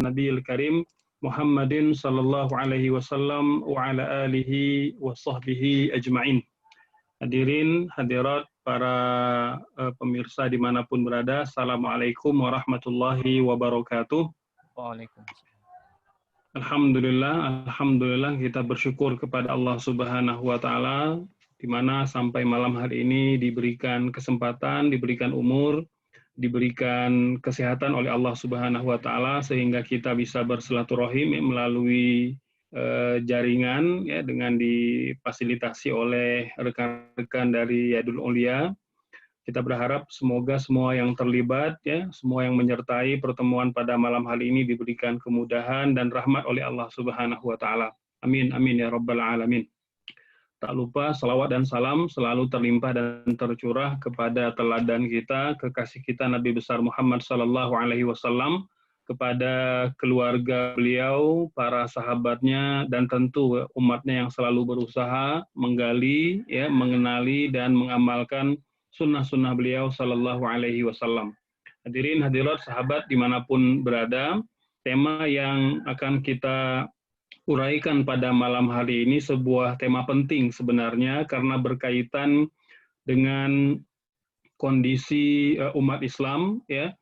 Nabiyil Karim Muhammadin sallallahu alaihi wasallam wa ala alihi wa sahbihi ajma'in. Hadirin, hadirat, para pemirsa dimanapun berada, Assalamualaikum warahmatullahi wabarakatuh. Waalaikumsalam. Alhamdulillah kita bersyukur kepada Allah Subhanahu wa Ta'ala, di mana sampai malam hari ini diberikan kesempatan, diberikan umur, diberikan kesehatan oleh Allah Subhanahu wa Ta'ala sehingga kita bisa bersilaturahim melalui jaringan ya, dengan difasilitasi oleh rekan-rekan dari Yadul Aulia. Kita berharap semoga semua yang terlibat ya, semua yang menyertai pertemuan pada malam hari ini diberikan kemudahan dan rahmat oleh Allah Subhanahu wa Ta'ala. Amin amin ya rabbal alamin. Tak lupa salawat dan salam selalu terlimpah dan tercurah kepada teladan kita, kekasih kita Nabi besar Muhammad sallallahu alaihi wasallam, kepada keluarga beliau, para sahabatnya, dan tentu umatnya yang selalu berusaha menggali, ya, mengenali dan mengamalkan sunnah-sunnah beliau sallallahu alaihi wasallam. Hadirin hadirat sahabat dimanapun berada, tema yang akan kita uraikan pada malam hari ini sebuah tema penting sebenarnya karena berkaitan dengan kondisi umat Islam ya,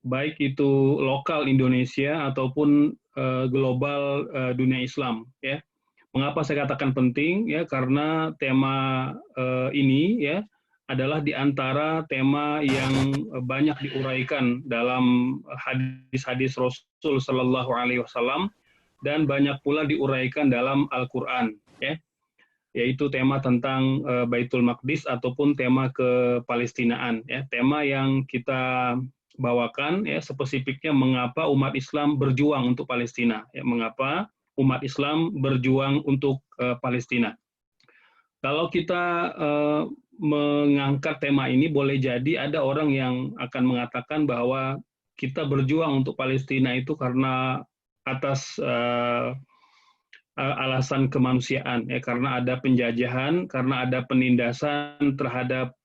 baik itu lokal Indonesia ataupun global dunia Islam ya. Mengapa saya katakan penting ya, karena tema ini ya adalah di antara tema yang banyak diuraikan dalam hadis-hadis Rasul sallallahu alaihi wasallam dan banyak pula diuraikan dalam Al-Quran, ya, yaitu tema tentang Baitul Maqdis ataupun tema kepalestinaan, ya, tema yang kita bawakan, ya, spesifiknya mengapa umat Islam berjuang untuk Palestina, ya, mengapa umat Islam berjuang untuk Palestina. Kalau kita mengangkat tema ini, boleh jadi ada orang yang akan mengatakan bahwa kita berjuang untuk Palestina itu karena atas alasan kemanusiaan, ya, karena ada penjajahan, karena ada penindasan terhadap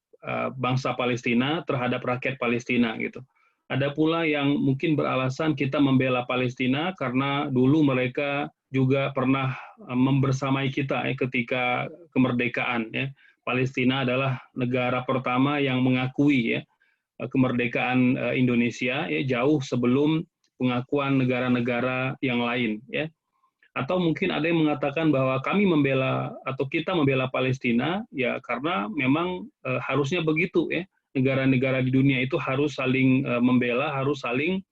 bangsa Palestina, terhadap rakyat Palestina gitu. Ada pula yang mungkin beralasan kita membela Palestina karena dulu mereka juga pernah membersamai kita ya, ketika kemerdekaan. Ya. Palestina adalah negara pertama yang mengakui ya, kemerdekaan Indonesia ya, jauh sebelum pengakuan negara-negara yang lain ya. Atau mungkin ada yang mengatakan bahwa kami membela atau kita membela Palestina ya karena memang harusnya begitu ya. Negara-negara di dunia itu harus saling membela, harus saling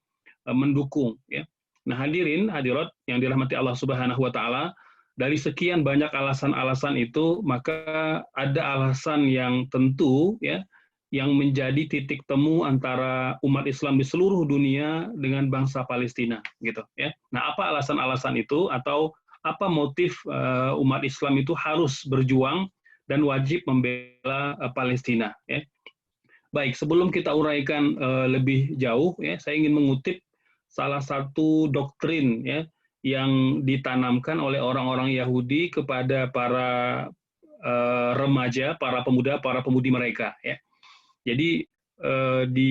mendukung ya. Nah, hadirin hadirat yang dirahmati Allah Subhanahu wa Ta'ala, dari sekian banyak alasan-alasan itu maka ada alasan yang tentu ya, yang menjadi titik temu antara umat Islam di seluruh dunia dengan bangsa Palestina, gitu ya. Nah, apa alasan-alasan itu atau apa motif umat Islam itu harus berjuang dan wajib membela Palestina? Ya. Baik, sebelum kita uraikan lebih jauh, ya, saya ingin mengutip salah satu doktrin ya yang ditanamkan oleh orang-orang Yahudi kepada para remaja, para pemuda, para pemudi mereka. Ya. Jadi di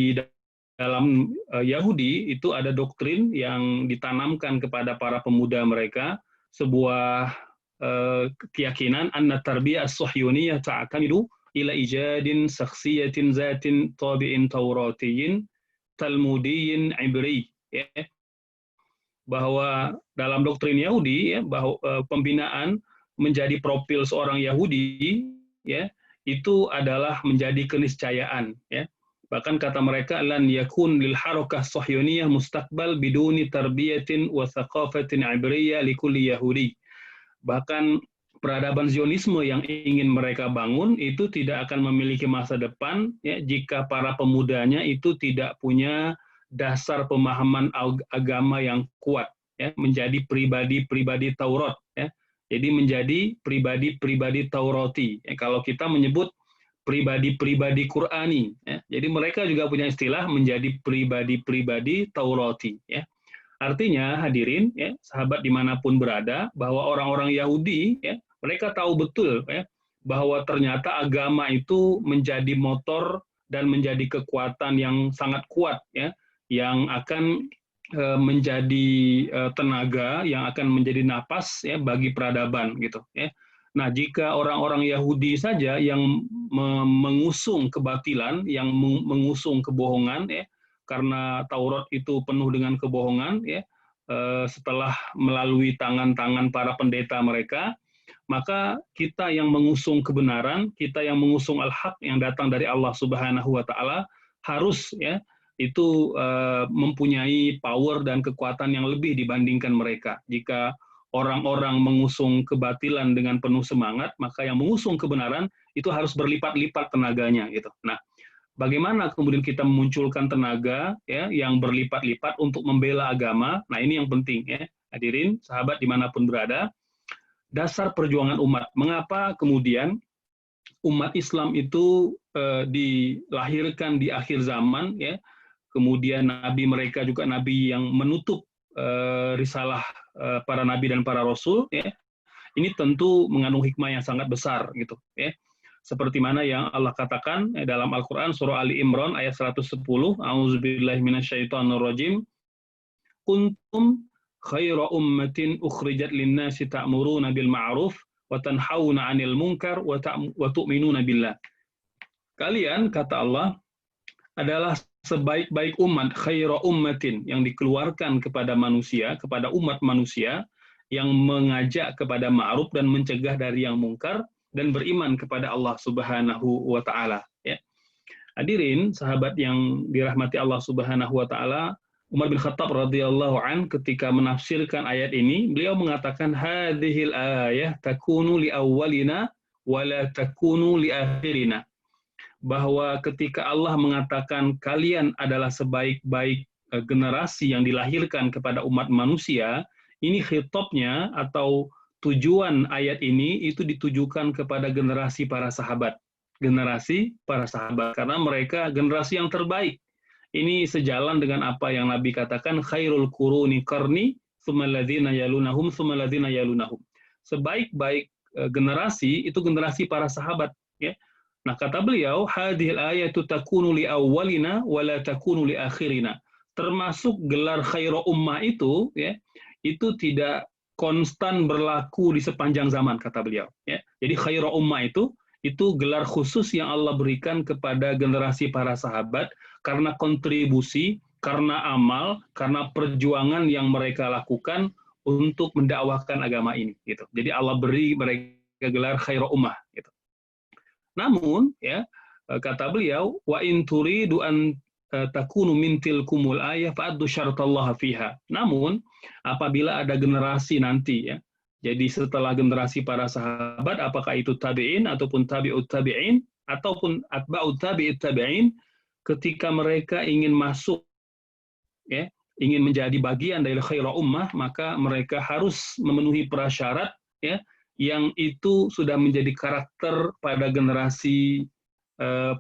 dalam Yahudi itu ada doktrin yang ditanamkan kepada para pemuda mereka, sebuah keyakinan anna tarbiyah as-suhyuniyah ta'tamidu ila ijadin shakhsiyatin zatin tabi'in tauratiyin talmudiyin ibri, ya. Bahwa dalam doktrin Yahudi ya, bahwa pembinaan menjadi profil seorang Yahudi ya itu adalah menjadi keniscayaan ya. Bahkan kata mereka lan yakun lil harakah sahyuniyah mustaqbal biduni tarbiyatin wa thaqafatin ibriyah likulli yahudi. Bahkan peradaban Zionisme yang ingin mereka bangun itu tidak akan memiliki masa depan ya jika para pemudanya itu tidak punya dasar pemahaman agama yang kuat ya, menjadi pribadi-pribadi Taurat ya. Jadi menjadi pribadi-pribadi Taurati. Ya, kalau kita menyebut pribadi-pribadi Qur'ani. Ya. Jadi mereka juga punya istilah menjadi pribadi-pribadi Taurati. Ya. Artinya hadirin, ya, sahabat dimanapun berada, bahwa orang-orang Yahudi, ya, mereka tahu betul ya, bahwa ternyata agama itu menjadi motor dan menjadi kekuatan yang sangat kuat, ya, yang akan menjadi tenaga yang akan menjadi napas ya bagi peradaban gitu ya. Nah, jika orang-orang Yahudi saja yang mengusung kebatilan, yang mengusung kebohongan ya, karena Taurat itu penuh dengan kebohongan ya, setelah melalui tangan-tangan para pendeta mereka, maka kita yang mengusung kebenaran, kita yang mengusung al-haq yang datang dari Allah Subhanahu wa taala harus ya itu mempunyai power dan kekuatan yang lebih dibandingkan mereka. Jika orang-orang mengusung kebatilan dengan penuh semangat, maka yang mengusung kebenaran itu harus berlipat-lipat tenaganya gitu. Nah, bagaimana kemudian kita memunculkan tenaga ya yang berlipat-lipat untuk membela agama? Nah, ini yang penting ya. Hadirin, sahabat dimanapun berada, dasar perjuangan umat. Mengapa kemudian umat Islam itu dilahirkan di akhir zaman ya, kemudian nabi mereka juga nabi yang menutup risalah para nabi dan para rasul ya. Ini tentu mengandung hikmah yang sangat besar gitu ya. Seperti mana yang Allah katakan dalam Al-Qur'an surah Ali Imran ayat 110, A'udzubillahi minasyaitonirrajim. Kuntum khaira ummatin ukhrijat lin-nasi ta'muruna bil ma'ruf wa tanhauna 'anil munkar wa tu'minuna billah. Kalian, kata Allah, adalah sebaik-baik umat, khaira ummatin, yang dikeluarkan kepada manusia, kepada umat manusia, yang mengajak kepada ma'ruf dan mencegah dari yang mungkar, dan beriman kepada Allah Subhanahu wa ta'ala. Ya. Hadirin, sahabat yang dirahmati Allah Subhanahu wa ta'ala, Umar bin Khattab radhiyallahu an ketika menafsirkan ayat ini, beliau mengatakan hadhil ayah takunu li awwalina wa la takunu li akhirina. Bahwa ketika Allah mengatakan kalian adalah sebaik-baik generasi yang dilahirkan kepada umat manusia, ini khitabnya atau tujuan ayat ini itu ditujukan kepada generasi para sahabat. Generasi para sahabat, karena mereka generasi yang terbaik. Ini sejalan dengan apa yang Nabi katakan, khairul quruni qarni, tsummal ladzina yalunahum, tsummal ladzina yalunahum. Sebaik-baik generasi itu generasi para sahabat, ya. Nah, kata beliau, hadhil ayatu takunu li awwalina wa la takunu li akhirina. Termasuk gelar khairu ummah itu, ya, itu tidak konstan berlaku di sepanjang zaman, kata beliau, ya. Jadi khairu ummah itu gelar khusus yang Allah berikan kepada generasi para sahabat karena kontribusi, karena amal, karena perjuangan yang mereka lakukan untuk mendakwahkan agama ini gitu. Jadi Allah beri mereka gelar khairu ummah gitu. Namun ya kata beliau, wa in turidu an takunu min tilkumul ayah fa'addu syartallaha fiha. Namun apabila ada generasi nanti ya, jadi setelah generasi para sahabat, apakah itu tabi'in ataupun tabi'ut tabi'in ataupun atba'ut tabi'ut tabi'in, ketika mereka ingin masuk ya, ingin menjadi bagian dari khairu ummah, maka mereka harus memenuhi prasyarat ya, yang itu sudah menjadi karakter pada generasi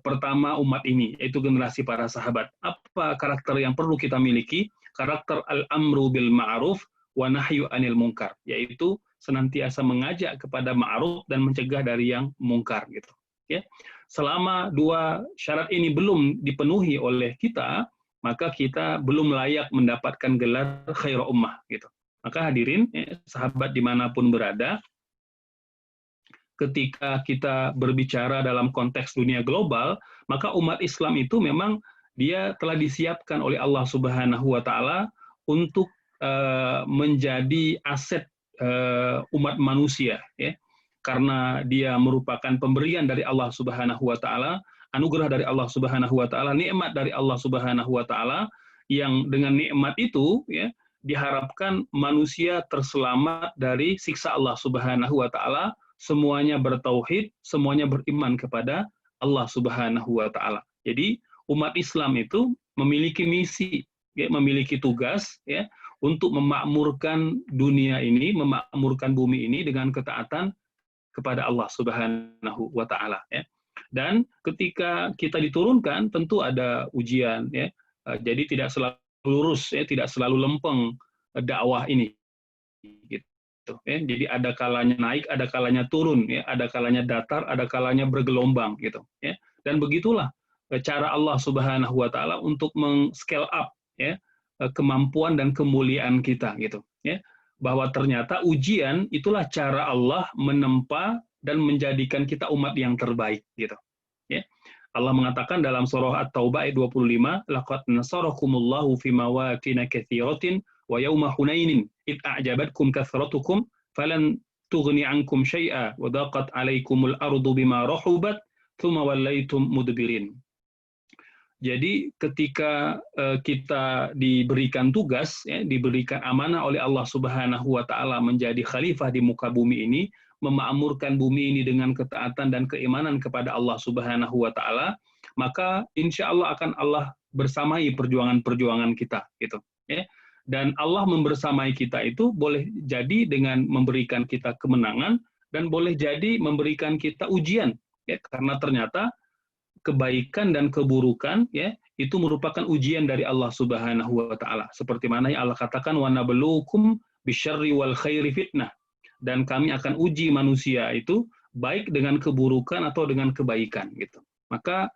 pertama umat ini, yaitu generasi para sahabat. Apa karakter yang perlu kita miliki? Karakter al-amru bil ma'ruf wa nahyu anil munkar, yaitu senantiasa mengajak kepada ma'ruf dan mencegah dari yang mungkar gitu. Ya. Selama dua syarat ini belum dipenuhi oleh kita, maka kita belum layak mendapatkan gelar khairu ummah gitu. Maka hadirin, sahabat dimanapun berada, ketika kita berbicara dalam konteks dunia global, maka umat Islam itu memang dia telah disiapkan oleh Allah Subhanahu wa taala untuk menjadi aset umat manusia ya. Karena dia merupakan pemberian dari Allah Subhanahu wa taala, anugerah dari Allah Subhanahu wa taala, nikmat dari Allah Subhanahu wa taala, yang dengan nikmat itu ya diharapkan manusia terselamat dari siksa Allah Subhanahu wa taala. Semuanya bertauhid, semuanya beriman kepada Allah Subhanahu wa taala. Jadi umat Islam itu memiliki misi, ya, memiliki tugas ya untuk memakmurkan dunia ini, memakmurkan bumi ini dengan ketaatan kepada Allah Subhanahu wa taala ya. Dan ketika kita diturunkan tentu ada ujian ya. Jadi tidak selalu lurus ya, tidak selalu lempeng dakwah ini gitu. Ya, jadi ada kalanya naik, ada kalanya turun, ya, ada kalanya datar, ada kalanya bergelombang, gitu. Ya. Dan begitulah cara Allah Subhanahu Wa Taala untuk meng-scale up, ya, kemampuan dan kemuliaan kita gitu ya, bahwa ternyata ujian itulah cara Allah menempa dan menjadikan kita umat yang terbaik gitu ya. Allah mengatakan dalam surah At-Taubah ayat 25, laqad nasarakumullahu fi mawatin katsiratin wa yauma hunainin id a'jabatkum kathratukum falan tughni ankum syai'a wa daqat 'alaikumul ardu bima rahubat tsumma wallaitum mudbirin. Jadi ketika kita diberikan tugas, ya, diberikan amanah oleh Allah Subhanahu wa Ta'ala menjadi khalifah di muka bumi ini, memakmurkan bumi ini dengan ketaatan dan keimanan kepada Allah Subhanahu wa Ta'ala, maka insya Allah akan Allah bersamai perjuangan-perjuangan kita, gitu. Ya. Dan Allah membersamai kita itu boleh jadi dengan memberikan kita kemenangan dan boleh jadi memberikan kita ujian, ya, karena ternyata kebaikan dan keburukan ya itu merupakan ujian dari Allah Subhanahu wa Ta'ala. Seperti mana yang Allah katakan wa nabluukum bisyarri wal khairi fitnah, dan kami akan uji manusia itu baik dengan keburukan atau dengan kebaikan gitu. Maka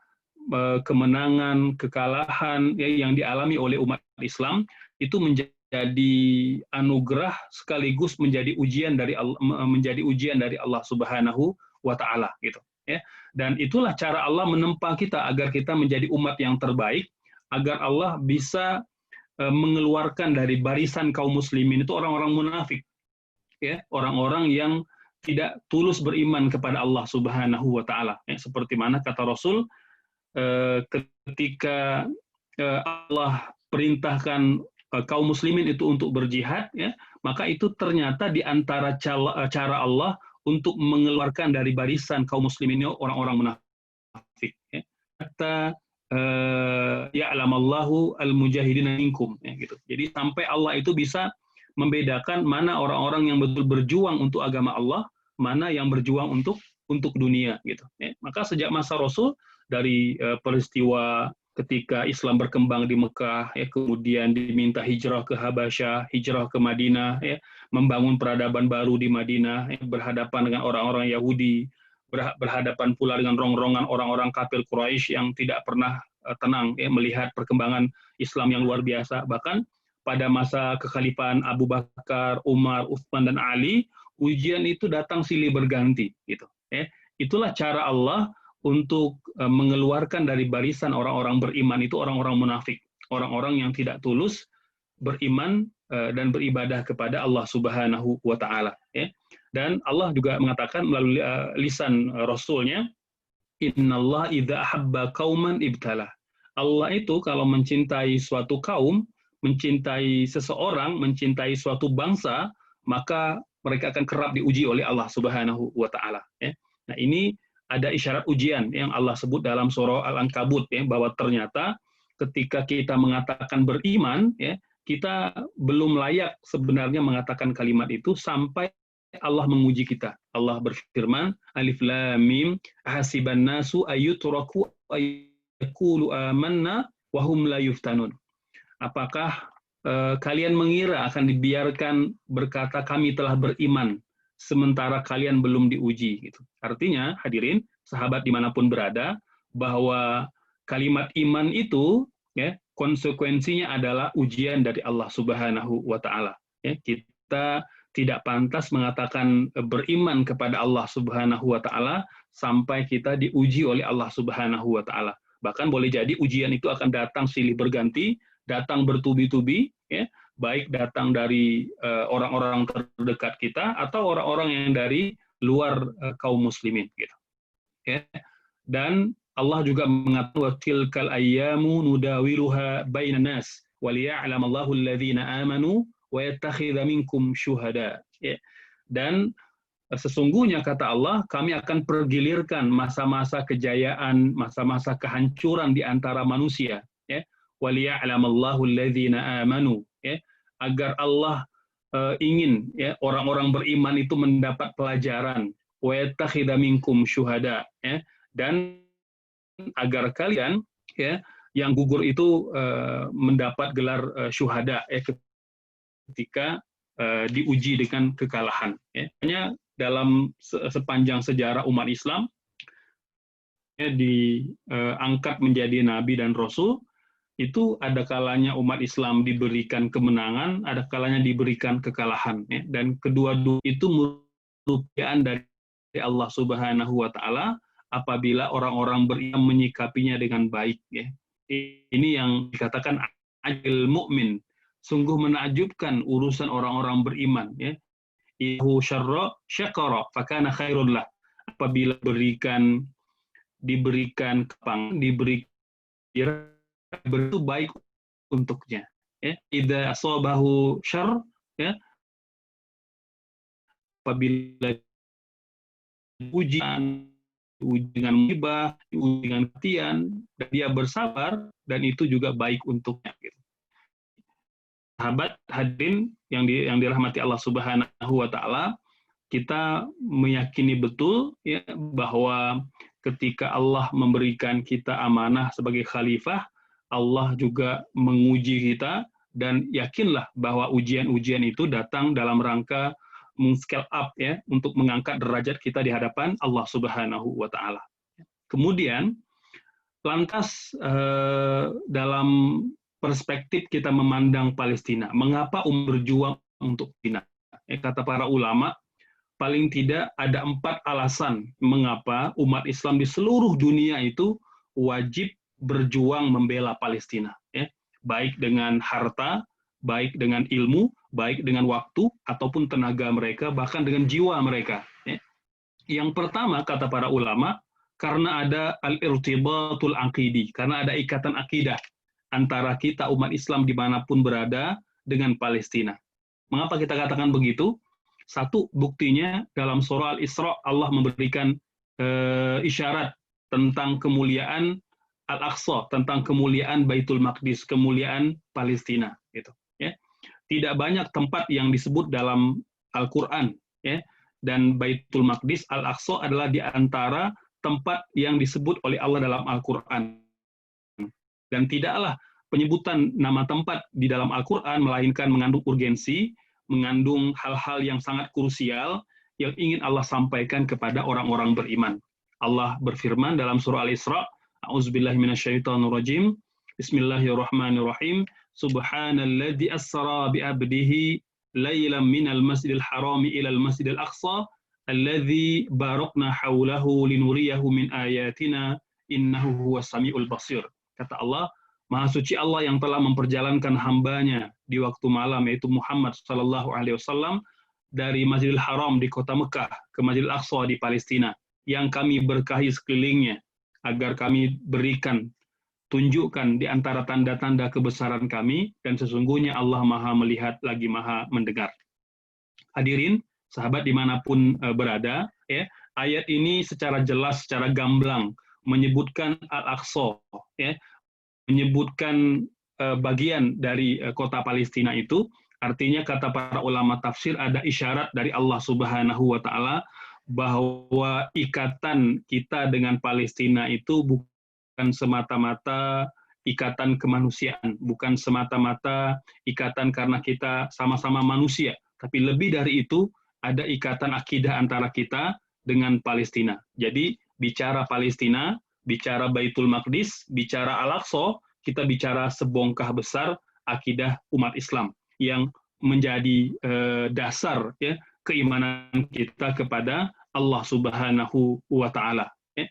kemenangan, kekalahan ya, yang dialami oleh umat Islam itu menjadi anugerah sekaligus menjadi ujian dari Allah Subhanahu wa Ta'ala gitu ya. Dan itulah cara Allah menempa kita agar kita menjadi umat yang terbaik, agar Allah bisa mengeluarkan dari barisan kaum muslimin itu orang-orang munafik, ya, orang-orang yang tidak tulus beriman kepada Allah Subhanahu wa Ta'ala. Ya, seperti mana kata Rasul, ketika Allah perintahkan kaum muslimin itu untuk berjihad, ya, maka itu ternyata di antara cara Allah untuk mengeluarkan dari barisan kaum muslimin orang-orang munafik. Ya. Kata ya'lamallahu al-mujahidina minkum. Ya, gitu. Jadi sampai Allah itu bisa membedakan mana orang-orang yang betul berjuang untuk agama Allah, mana yang berjuang untuk dunia. Gitu. Ya. Maka sejak masa Rasul, dari peristiwa ketika Islam berkembang di Mekah, ya, kemudian diminta hijrah ke Habasyah, hijrah ke Madinah, ya, membangun peradaban baru di Madinah, ya, berhadapan dengan orang-orang Yahudi, berhadapan pula dengan rongrongan orang-orang kafir Quraisy yang tidak pernah tenang ya, melihat perkembangan Islam yang luar biasa. Bahkan pada masa kekhalifahan Abu Bakar, Umar, Utsman dan Ali, ujian itu datang silih berganti gitu. Ya. Itulah cara Allah untuk mengeluarkan dari barisan orang-orang beriman itu orang-orang munafik, orang-orang yang tidak tulus beriman dan beribadah kepada Allah Subhanahu wa Ta'ala. Ya. Dan Allah juga mengatakan melalui lisan Rasulnya, Innallah idza ahabba qauman ibtalah. Allah itu kalau mencintai suatu kaum, mencintai seseorang, mencintai suatu bangsa, maka mereka akan kerap diuji oleh Allah Subhanahu wa Ta'ala. Ya. Nah, ini ada isyarat ujian yang Allah sebut dalam surah Al-Ankabut ya, bahwa ternyata ketika kita mengatakan beriman ya, kita belum layak sebenarnya mengatakan kalimat itu sampai Allah menguji kita. Allah berfirman, Alif Lam Mim, hasiban nasu ayyutraku ayyaqulu amanna wa hum la yuftanun. Apakah kalian mengira akan dibiarkan berkata kami telah beriman sementara kalian belum diuji gitu. Artinya hadirin sahabat dimanapun berada, bahwa kalimat iman itu ya konsekuensinya adalah ujian dari Allah Subhanahu wa Ta'ala. Ya, kita tidak pantas mengatakan beriman kepada Allah Subhanahu wa Ta'ala sampai kita diuji oleh Allah Subhanahu wa Ta'ala. Bahkan boleh jadi ujian itu akan datang silih berganti, datang bertubi-tubi ya, baik datang dari orang-orang terdekat kita atau orang-orang yang dari luar kaum muslimin gitu. Ya. Dan Allah juga mengatakan wa tilkal ayyamu nudawiluha bainan nas wa liya'lamallahu alladhina amanu wa yattakhidha minkum syuhada. Ya. Dan sesungguhnya kata Allah, kami akan pergilirkan masa-masa kejayaan, masa-masa kehancuran di antara manusia, ya. Wa liya'lamallahu alladhina amanu, ya, agar Allah ingin ya orang-orang beriman itu mendapat pelajaran, wa yattakhidha minkum syuhada, ya, dan agar kalian ya yang gugur itu mendapat gelar syuhada ya, ketika diuji dengan kekalahan. Ya. Hanya dalam sepanjang sejarah umat Islam ya, diangkat menjadi nabi dan rasul, itu ada kalanya umat Islam diberikan kemenangan, ada kalanya diberikan kekalahan. Ya. Dan kedua-dua itu merupakan dari Allah Subhanahu wa Ta'ala apabila orang-orang beriman menyikapinya dengan baik. Ya. Ini yang dikatakan ajil mukmin. Sungguh menakjubkan urusan orang-orang beriman. Ya. Ihu syarra syakara fakana khairun lah. Apabila diberikan kepang, diberikan itu baik untuknya. Ya, idza asabahu syarr, ya, apabila ujian, dengan musibah, dengan kematian, dan dia bersabar, dan itu juga baik untuknya. Gitu. Sahabat hadirin yang dirahmati Allah Subhanahu wa Ta'ala, kita meyakini betul ya bahwa ketika Allah memberikan kita amanah sebagai khalifah, Allah juga menguji kita, dan yakinlah bahwa ujian-ujian itu datang dalam rangka scale up ya, untuk mengangkat derajat kita di hadapan Allah Subhanahu wa Ta'ala. Kemudian lantas dalam perspektif kita memandang Palestina, mengapa berjuang untuk Palestina? Kata para ulama, paling tidak ada 4 alasan mengapa umat Islam di seluruh dunia itu wajib berjuang membela Palestina. Ya. Baik dengan harta, baik dengan ilmu, baik dengan waktu, ataupun tenaga mereka, bahkan dengan jiwa mereka. Ya. Yang pertama, kata para ulama, karena ada al-irtibatul aqidi, karena ada ikatan akidah antara kita umat Islam dimanapun berada dengan Palestina. Mengapa kita katakan begitu? Satu, buktinya dalam surah Al-Isra Allah memberikan isyarat tentang kemuliaan Al-Aqsa, tentang kemuliaan Baitul Maqdis, kemuliaan Palestina. Gitu, ya. Tidak banyak tempat yang disebut dalam Al-Quran, ya. Dan Baitul Maqdis, Al-Aqsa adalah di antara tempat yang disebut oleh Allah dalam Al-Quran. Dan tidaklah penyebutan nama tempat di dalam Al-Quran melainkan mengandung urgensi, mengandung hal-hal yang sangat krusial yang ingin Allah sampaikan kepada orang-orang beriman. Allah berfirman dalam surah Al-Isra, A'udzubillahi minasyaitonirrajim, Bismillahirrahmanirrahim, Subhanalladzi asra bi'abdihi laylan minal masjidil harami ilal masjidil aqsa, alladzi barakna haulahu linuriyahu min ayatina, innahu huwas samiul basir. Kata Allah, Maha suci Allah yang telah memperjalankan hambanya di waktu malam, yaitu Muhammad SAW, dari Masjidil Haram di kota Mekah ke Masjidil Aqsa di Palestina, yang kami berkahi sekelilingnya, agar kami berikan, tunjukkan di antara tanda-tanda kebesaran kami, dan sesungguhnya Allah Maha melihat lagi Maha mendengar. Hadirin, sahabat dimanapun berada, ya, ayat ini secara jelas, secara gamblang menyebutkan Al-Aqsa, ya, menyebutkan bagian dari kota Palestina itu. Artinya kata para ulama tafsir ada isyarat dari Allah Subhanahu wa Ta'ala bahwa ikatan kita dengan Palestina itu bukan semata-mata ikatan kemanusiaan, bukan semata-mata ikatan karena kita sama-sama manusia, tapi lebih dari itu ada ikatan akidah antara kita dengan Palestina. Jadi bicara Palestina, bicara Baitul Maqdis, bicara Al-Aqsa, kita bicara sebongkah besar akidah umat Islam yang menjadi dasar ya, keimanan kita kepada Allah Subhanahu wa Ta'ala. Ya.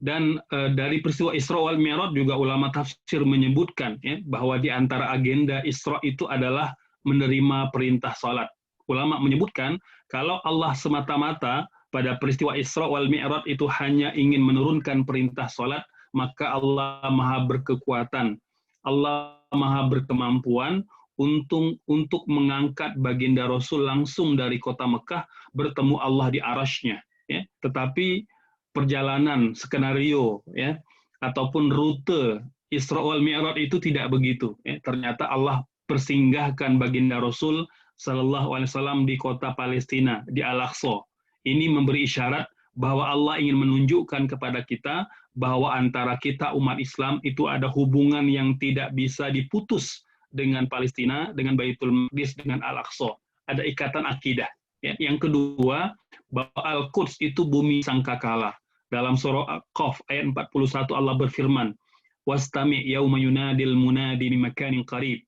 Dan dari peristiwa Isra wal Mi'raj juga ulama tafsir menyebutkan ya, bahwa di antara agenda Isra itu adalah menerima perintah salat. Ulama menyebutkan kalau Allah semata-mata pada peristiwa Isra wal Mi'raj itu hanya ingin menurunkan perintah salat, maka Allah Maha berkekuatan, Allah Maha berkemampuan untuk mengangkat baginda Rasul langsung dari kota Mekah bertemu Allah di arasy-Nya. Ya. Tetapi perjalanan, skenario, ya, ataupun rute Isra wal Mi'raj itu tidak begitu. Ya. Ternyata Allah persinggahkan baginda Rasul Sallallahu Alaihi Wasallam di kota Palestina, di Al-Aqsa. Ini memberi isyarat bahwa Allah ingin menunjukkan kepada kita bahwa antara kita umat Islam itu ada hubungan yang tidak bisa diputus dengan Palestina, dengan Baitul Maqdis, dengan Al-Aqsa. Ada ikatan akidah. Ya. Yang kedua, bahwa Al-Quds itu bumi sangkakala. Dalam surah Qaf ayat 41 Allah berfirman, wastami' yauma yunadil munadi min makanin qarib.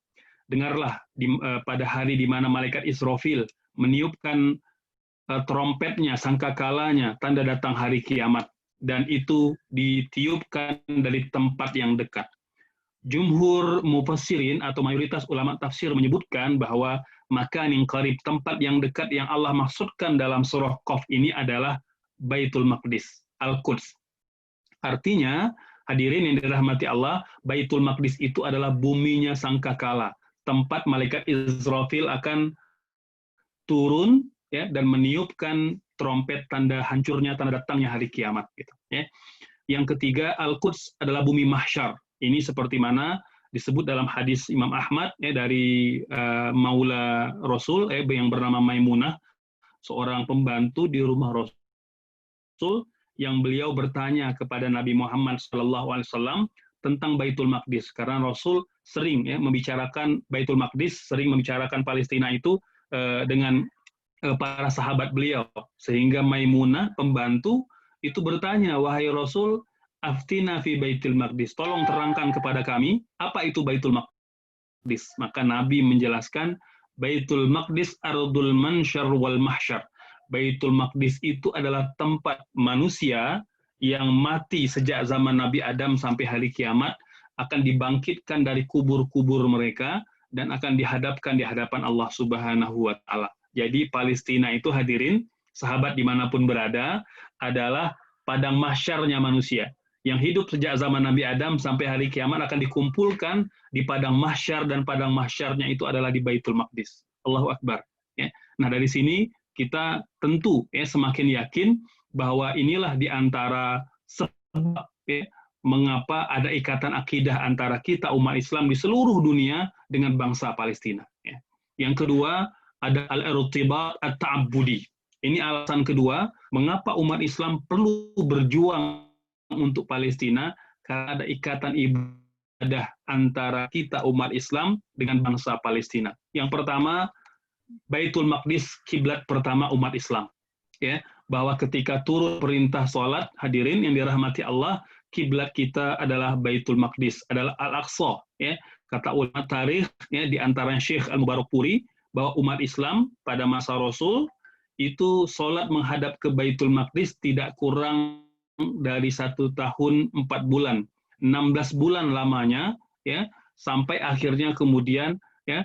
Dengarlah pada hari di mana malaikat Israfil meniupkan trompetnya, sangkakalanya, tanda datang hari kiamat, dan itu ditiupkan dari tempat yang dekat. Jumhur mufassirin atau mayoritas ulama tafsir menyebutkan bahwa makanin qarib, tempat yang dekat yang Allah maksudkan dalam surah Qaf ini adalah Baitul Maqdis, Al-Quds. Artinya, hadirin yang dirahmati Allah, Baitul Maqdis itu adalah buminya sangkakala, tempat malaikat Israfil akan turun ya dan meniupkan trompet tanda hancurnya, tanda datangnya hari kiamat gitu ya. Yang ketiga, Al-Quds adalah bumi mahsyar. Ini seperti mana disebut dalam hadis Imam Ahmad ya, dari Maula Rasul yang bernama Maimunah, seorang pembantu di rumah Rasul, yang beliau bertanya kepada Nabi Muhammad SAW tentang Baitul Maqdis, karena Rasul sering ya membicarakan Baitul Maqdis, sering membicarakan Palestina itu dengan para sahabat beliau, sehingga Maimunah pembantu itu bertanya, wahai Rasul, aftina fi Baitul Maqdis, tolong terangkan kepada kami apa itu Baitul Maqdis. Maka Nabi menjelaskan, Baitul Maqdis ardul mansyar wal mahsyar. Baitul Maqdis itu adalah tempat manusia yang mati sejak zaman Nabi Adam sampai hari kiamat akan dibangkitkan dari kubur-kubur mereka dan akan dihadapkan di hadapan Allah Subhanahu wa Ta'ala. Jadi Palestina itu, hadirin, sahabat dimanapun berada, adalah padang mahsyarnya manusia. Yang hidup sejak zaman Nabi Adam sampai hari kiamat akan dikumpulkan di padang mahsyar, dan padang mahsyarnya itu adalah di Baitul Maqdis. Allahu Akbar. Ya. Nah, dari sini kita tentu semakin yakin bahwa inilah di antara sebab mengapa ada ikatan akidah antara kita umat Islam di seluruh dunia dengan bangsa Palestina. Ya. Yang kedua, ada al-irtibat at-ta'abbudi. Ini alasan kedua mengapa umat Islam perlu berjuang untuk Palestina, karena ada ikatan ibadah antara kita umat Islam dengan bangsa Palestina. Yang pertama, Baitul Maqdis kiblat pertama umat Islam. Ya, bahwa ketika turun perintah salat, hadirin yang dirahmati Allah, kiblat kita adalah Baitul Maqdis, adalah Al-Aqsa. Ya, kata ulama tarikh ya, di antaranya Syekh Al-Mubarakpuri, bahwa umat Islam pada masa Rasul itu salat menghadap ke Baitul Maqdis tidak kurang dari 1 tahun 4 bulan, 16 bulan lamanya, ya, sampai akhirnya kemudian ya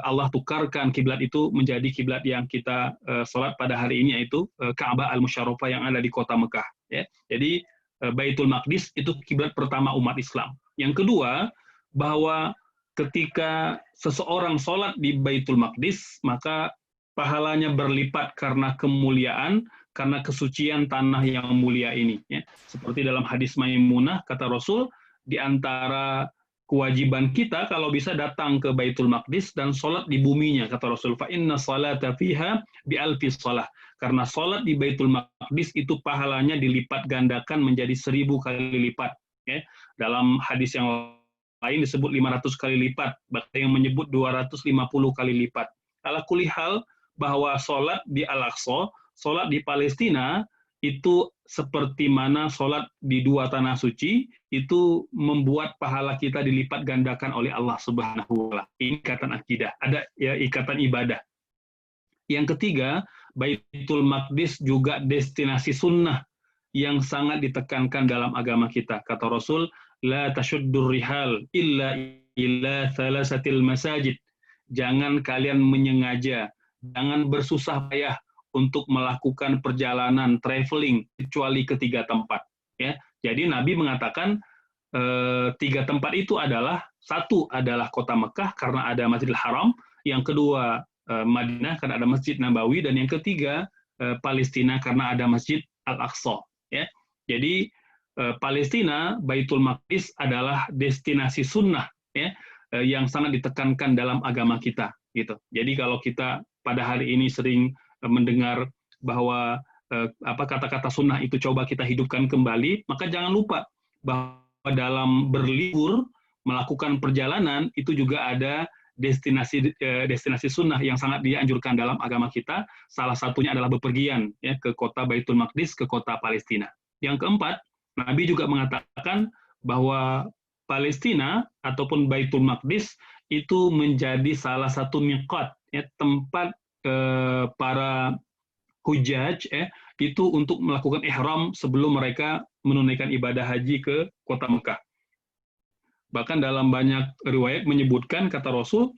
Allah tukarkan kiblat itu menjadi kiblat yang kita salat pada hari ini, yaitu Ka'bah Al-Musyarrafah yang ada di kota Mekah. Ya. Jadi Baitul Maqdis itu kiblat pertama umat Islam. Yang kedua, bahwa ketika seseorang sholat di Baitul Maqdis, maka pahalanya berlipat karena kemuliaan, karena kesucian tanah yang mulia ini. Ya. Seperti dalam hadis Maimunah, kata Rasul, di antara kewajiban kita kalau bisa datang ke Baitul Maqdis dan sholat di buminya, kata Rasul, fa inna salata fiha bi alfi shalah. Karena sholat di Baitul Maqdis itu pahalanya dilipat gandakan menjadi 1000 kali lipat. Ya. Dalam hadis yang lain disebut 500 kali lipat, bahkan yang menyebut 250 kali lipat. Ala kulli hal, bahwa sholat di Al-Aqsa, sholat di Palestina, itu seperti mana sholat di dua tanah suci, itu membuat pahala kita dilipat gandakan oleh Allah Subhanahu wa Ta'ala. Ini ikatan akidah, ada ya ikatan ibadah. Yang ketiga, Baitul Maqdis juga destinasi sunnah yang sangat ditekankan dalam agama kita. Kata Rasul, la tashuddur rihal illa ila thalasatil masajid. Jangan kalian menyengaja, jangan bersusah payah untuk melakukan perjalanan traveling kecuali ke 3 tempat. Ya, jadi Nabi mengatakan 3 tempat itu adalah, satu adalah kota Mekah karena ada Masjidil Haram, yang kedua Madinah karena ada Masjid Nabawi, dan yang ketiga Palestina karena ada Masjid Al-Aqsa. Ya, jadi Palestina, Baitul Maqdis adalah destinasi sunnah ya, yang sangat ditekankan dalam agama kita. Gitu. Jadi kalau kita pada hari ini sering mendengar bahwa kata-kata sunnah itu coba kita hidupkan kembali, maka jangan lupa bahwa dalam berlibur, melakukan perjalanan, itu juga ada destinasi sunnah yang sangat dianjurkan dalam agama kita. Salah satunya adalah bepergian ya, ke kota Baitul Maqdis, ke kota Palestina. Yang keempat, Nabi juga mengatakan bahwa Palestina ataupun Baitul Maqdis itu menjadi salah satu miqat, ya, tempat para hujaj, itu untuk melakukan ihram sebelum mereka menunaikan ibadah haji ke kota Mekah. Bahkan dalam banyak riwayat menyebutkan, kata Rasul,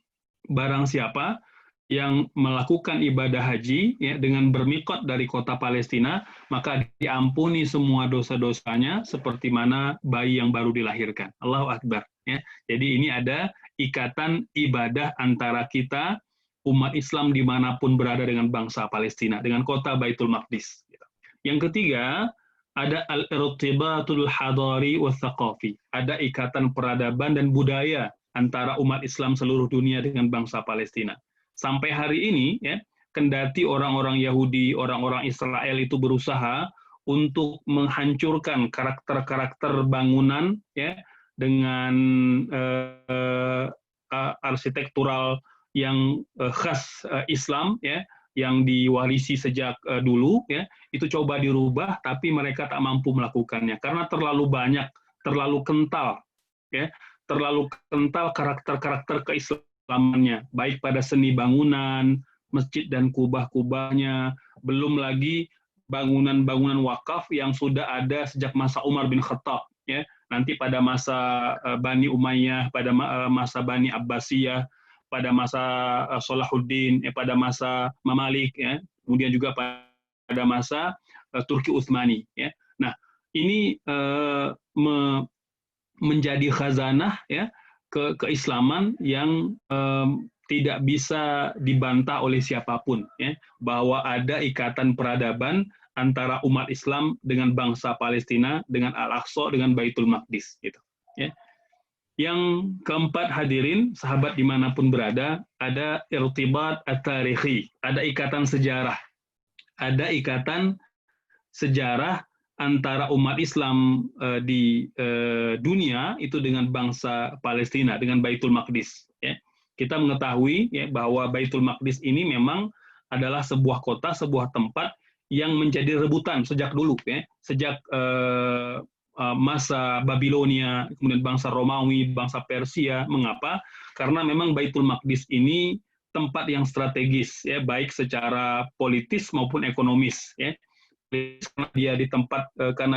barang siapa yang melakukan ibadah haji, ya, dengan bermikot dari kota Palestina, maka diampuni semua dosa-dosanya seperti mana bayi yang baru dilahirkan. Allahu Akbar. Ya. Jadi ini ada ikatan ibadah antara kita, umat Islam dimanapun berada, dengan bangsa Palestina, dengan kota Baitul Maqdis. Yang ketiga, ada al-irtibatul hadari wa thaqafi. Ada ikatan peradaban dan budaya antara umat Islam seluruh dunia dengan bangsa Palestina. Sampai hari ini, ya, kendati orang-orang Yahudi, orang-orang Israel itu berusaha untuk menghancurkan karakter-karakter bangunan, ya, dengan arsitektural yang khas Islam, ya, yang diwarisi sejak dulu, ya, itu coba dirubah, tapi mereka tak mampu melakukannya karena terlalu banyak, terlalu kental, ya, terlalu kental karakter-karakter keislamannya, baik pada seni bangunan, masjid dan kubah-kubahnya, belum lagi bangunan-bangunan wakaf yang sudah ada sejak masa Umar bin Khattab, ya, nanti pada masa Bani Umayyah, pada masa Bani Abbasiyah, pada masa Salahuddin, pada masa Mamalik, ya, kemudian juga pada masa Turki Utsmani, ya. Nah, ini menjadi khazanah, ya, keislaman yang tidak bisa dibantah oleh siapapun, ya, bahwa ada ikatan peradaban antara umat Islam dengan bangsa Palestina, dengan Al-Aqsa, dengan Baitul Maqdis, gitu, ya. Yang keempat, hadirin, sahabat dimanapun berada, ada irtibat at-tarikhi, ada ikatan sejarah. Ada ikatan sejarah antara umat Islam di dunia itu dengan bangsa Palestina, dengan Baitul Maqdis. Ya. Kita mengetahui, ya, bahwa Baitul Maqdis ini memang adalah sebuah kota, sebuah tempat yang menjadi rebutan sejak dulu, ya, sejak masa Babilonia, kemudian bangsa Romawi, bangsa Persia. Mengapa? Karena memang Baitul Maqdis ini tempat yang strategis, ya, baik secara politis maupun ekonomis, ya. Karena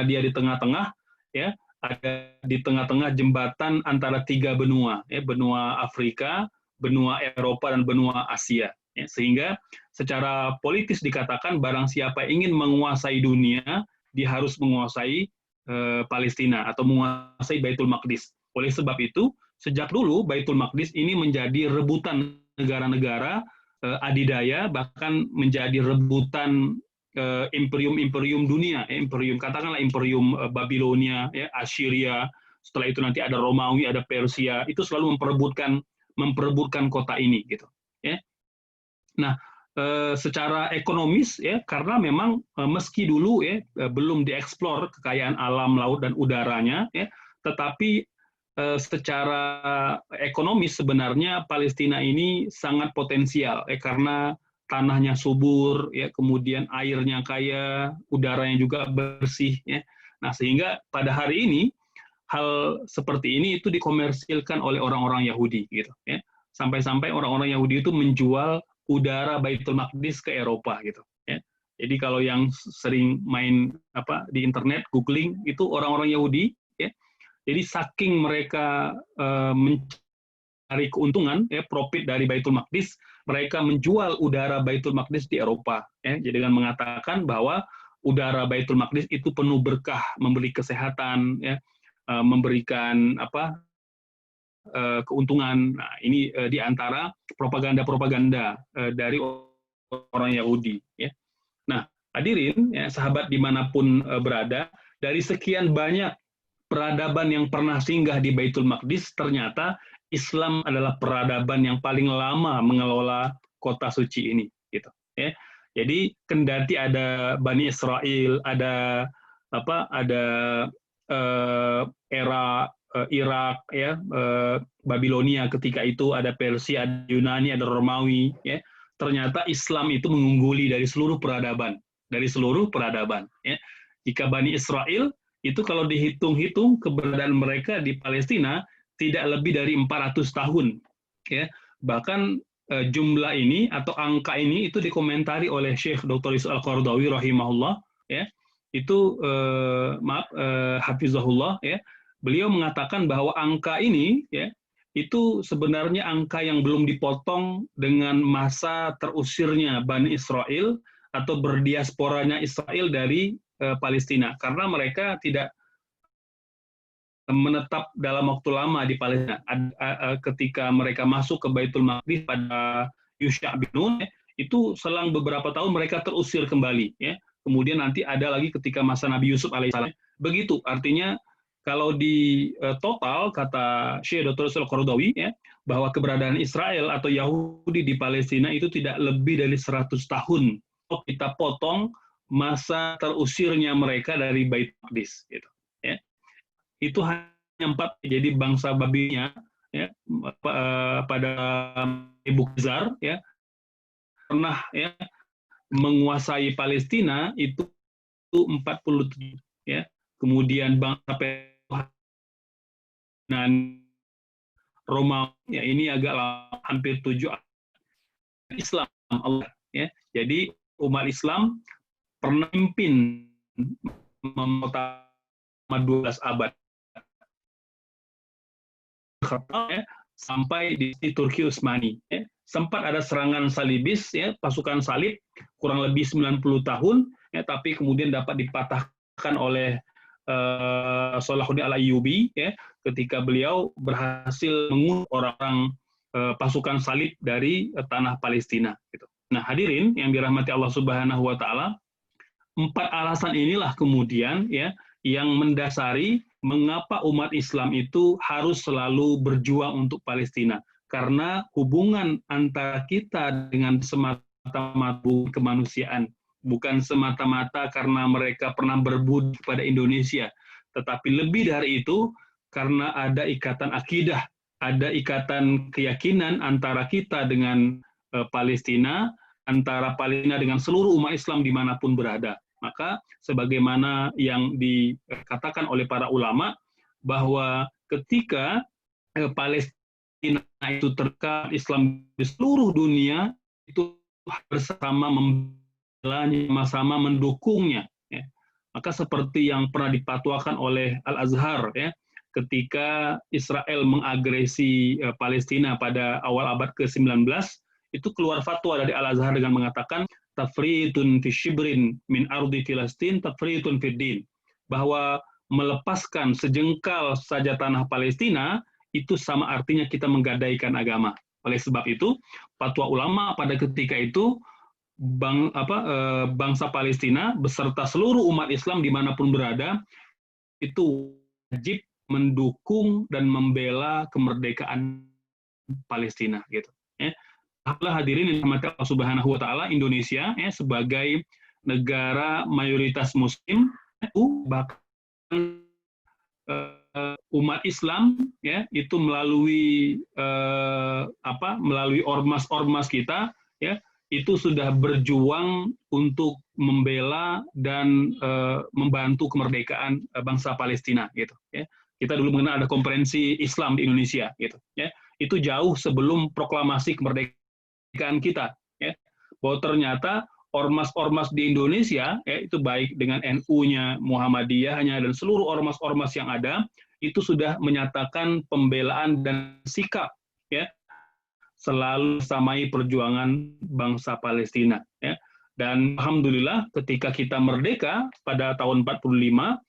dia di tengah-tengah, ya, ada di tengah-tengah jembatan antara tiga benua, ya, benua Afrika, benua Eropa, dan benua Asia, ya. Sehingga secara politis dikatakan barang siapa ingin menguasai dunia, dia harus menguasai Palestina atau menguasai Baitul Maqdis. Oleh sebab itu, sejak dulu Baitul Maqdis ini menjadi rebutan negara-negara adidaya, bahkan menjadi rebutan imperium-imperium dunia, imperium, katakanlah imperium Babilonia, ya, Assyria, setelah itu nanti ada Romawi, ada Persia, itu selalu memperebutkan kota ini, gitu, ya. Nah, secara ekonomis, ya, karena memang meski dulu, ya, belum dieksplor kekayaan alam laut dan udaranya, ya, tetapi secara ekonomis sebenarnya Palestina ini sangat potensial, ya, karena tanahnya subur, ya, kemudian airnya kaya, udaranya juga bersih, ya. Nah, sehingga pada hari ini hal seperti ini itu dikomersilkan oleh orang-orang Yahudi, gitu, ya. Sampai-sampai orang-orang Yahudi itu menjual udara Baitul Maqdis ke Eropa, gitu, ya. Jadi kalau yang sering main di internet googling itu orang-orang Yahudi, ya. Jadi saking mereka mencari keuntungan, ya, profit dari Baitul Maqdis, mereka menjual udara Baitul Maqdis di Eropa, ya. Jadi dengan mengatakan bahwa udara Baitul Maqdis itu penuh berkah, memberi kesehatan, ya, memberikan keuntungan. Nah, ini di antara propaganda-propaganda dari orang Yahudi, ya. Nah, hadirin, ya, sahabat dimanapun berada, dari sekian banyak peradaban yang pernah singgah di Baitul Maqdis, ternyata Islam adalah peradaban yang paling lama mengelola kota suci ini, gitu, ya. Jadi kendati ada Bani Israel, ada era Irak, ya, Babilonia ketika itu, ada Persia, ada Yunani, ada Romawi, ya. Ternyata Islam itu mengungguli dari seluruh peradaban, ya. Jika Bani Israel itu kalau dihitung-hitung keberadaan mereka di Palestina tidak lebih dari 400 tahun. Ya. Bahkan jumlah ini atau angka ini itu dikomentari oleh Syekh Dr. Yusuf Al-Qaradawi rahimahullah, ya. Itu hafizahullah, ya. Beliau mengatakan bahwa angka ini, ya, itu sebenarnya angka yang belum dipotong dengan masa terusirnya Bani Israel atau berdiasporanya Israel dari Palestina, karena mereka tidak menetap dalam waktu lama di Palestina. Ketika mereka masuk ke Baitul Maqdis pada Yusha bin Nun, itu selang beberapa tahun mereka terusir kembali. Ya. Kemudian nanti ada lagi ketika masa Nabi Yusuf alaihissalam. Begitu, artinya kalau di total, kata Syekh Dr. Al-Qaradawi, ya, bahwa keberadaan Israel atau Yahudi di Palestina itu tidak lebih dari 100 tahun. Kalau kita potong masa terusirnya mereka dari Baitul Maqdis. Gitu. Ya. Itu hanya 4, jadi bangsa babinya, ya, pada Nebukadnezar, ya, pernah, ya, menguasai Palestina itu 47, ya. Kemudian bangsa dan Roma, ya, ini agak hampir 7 Islam, Allah, ya. Jadi umat Islam pernah memimpin 12 abad, ya, sampai di Turki Utsmani. Ya. Sempat ada serangan salibis, ya, pasukan salib kurang lebih 90 tahun, ya, tapi kemudian dapat dipatahkan oleh Salahuddin Al-Ayyubi, ya, ketika beliau berhasil mengusir orang-orang pasukan salib dari tanah Palestina. Gitu. Nah, hadirin yang dirahmati Allah Subhanahu Wa Taala, 4 alasan inilah kemudian, ya, yang mendasari mengapa umat Islam itu harus selalu berjuang untuk Palestina. Karena hubungan antara kita dengan semata-mata kemanusiaan, bukan semata-mata karena mereka pernah berbudi kepada Indonesia, tetapi lebih dari itu karena ada ikatan akidah, ada ikatan keyakinan antara kita dengan Palestina, antara Palestina dengan seluruh umat Islam dimanapun berada. Maka sebagaimana yang dikatakan oleh para ulama, bahwa ketika Palestina itu terkait Islam di seluruh dunia, itu bersama membelanya, sama-sama mendukungnya. Ya. Maka seperti yang pernah dipatwakan oleh Al-Azhar, ya, ketika Israel mengagresi Palestina pada awal abad ke-19, itu keluar fatwa dari Al-Azhar dengan mengatakan tafritun fi shibrin min ardi Filastin tafritun fid din, bahwa melepaskan sejengkal saja tanah Palestina itu sama artinya kita menggadaikan agama. Oleh sebab itu, fatwa ulama pada ketika itu bangsa Palestina beserta seluruh umat Islam dimanapun berada itu wajib mendukung dan membela kemerdekaan Palestina. Gitu. Ya. Alhamdulillah hadirin yang dirahmati Allah Subhanahu Wa Taala, Indonesia, ya, sebagai negara mayoritas Muslim, bahkan umat Islam, ya, itu melalui melalui ormas-ormas kita, ya, itu sudah berjuang untuk membela dan membantu kemerdekaan bangsa Palestina, gitu. Ya. Kita dulu mengenal ada konferensi Islam di Indonesia, gitu. Ya. Itu jauh sebelum proklamasi kemerdekaan kita, ya, bahwa ternyata ormas-ormas di Indonesia, ya, itu baik dengan NU-nya, Muhammadiyahnya, dan seluruh ormas-ormas yang ada, itu sudah menyatakan pembelaan dan sikap, ya, selalu samai perjuangan bangsa Palestina. Ya. Dan alhamdulillah ketika kita merdeka pada tahun 45,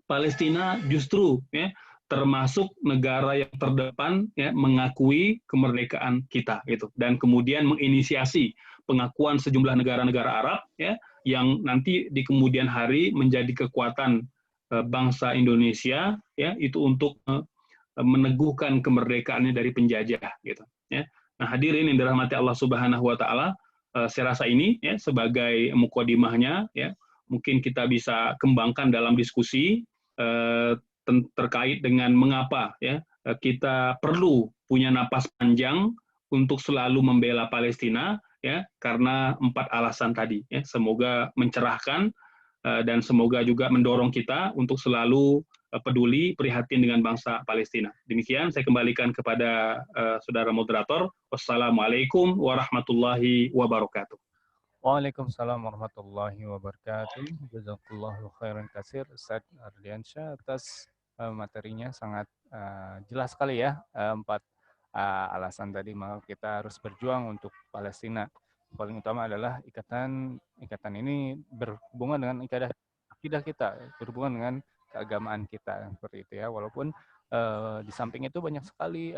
Palestina justru, ya, termasuk negara yang terdepan, ya, mengakui kemerdekaan kita, gitu, dan kemudian menginisiasi pengakuan sejumlah negara-negara Arab, ya, yang nanti di kemudian hari menjadi kekuatan bangsa Indonesia, ya, itu untuk meneguhkan kemerdekaannya dari penjajah, gitu. Ya. Nah, hadirin yang dirahmati Allah Subhanahu Wa Taala, saya rasa ini, ya, sebagai mukadimahnya, ya, mungkin kita bisa kembangkan dalam diskusi terkait dengan mengapa, ya, kita perlu punya napas panjang untuk selalu membela Palestina, ya, karena 4 alasan tadi. Ya. Semoga mencerahkan dan semoga juga mendorong kita untuk selalu peduli, prihatin dengan bangsa Palestina. Demikian saya kembalikan kepada saudara moderator. Wassalamualaikum warahmatullahi wabarakatuh. Waalaikumsalam warahmatullahi wabarakatuh. Jazakallahu khairan katsir Ustaz Ardiansyah atas materinya sangat jelas sekali ya. 4 alasan tadi maka kita harus berjuang untuk Palestina. Paling utama adalah ikatan ini berhubungan dengan akidah kita, berhubungan dengan keagamaan kita seperti itu ya. Walaupun di samping itu banyak sekali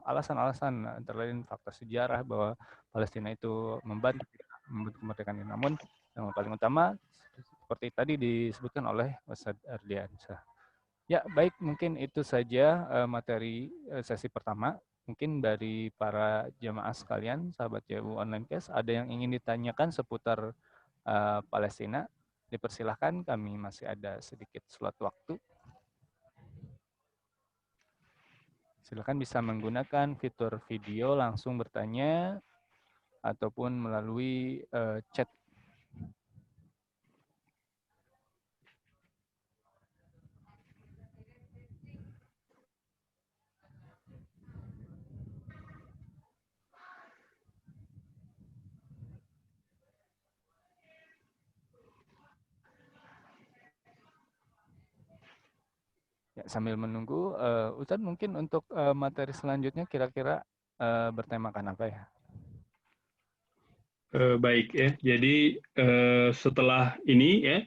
alasan-alasan antara lain fakta sejarah bahwa Palestina itu membantu kemerdekaan ini. Namun yang paling utama seperti tadi disebutkan oleh Ustaz Ardiansyah. Ya, baik, mungkin itu saja materi sesi pertama. Mungkin dari para jamaah sekalian, sahabat JWU Online Cast, ada yang ingin ditanyakan seputar Palestina? Dipersilahkan, kami masih ada sedikit slot waktu. Silakan bisa menggunakan fitur video langsung bertanya ataupun melalui chat. Ya, sambil menunggu, Ustadz mungkin untuk materi selanjutnya kira-kira bertemakan apa ya? Baik ya, jadi setelah ini ya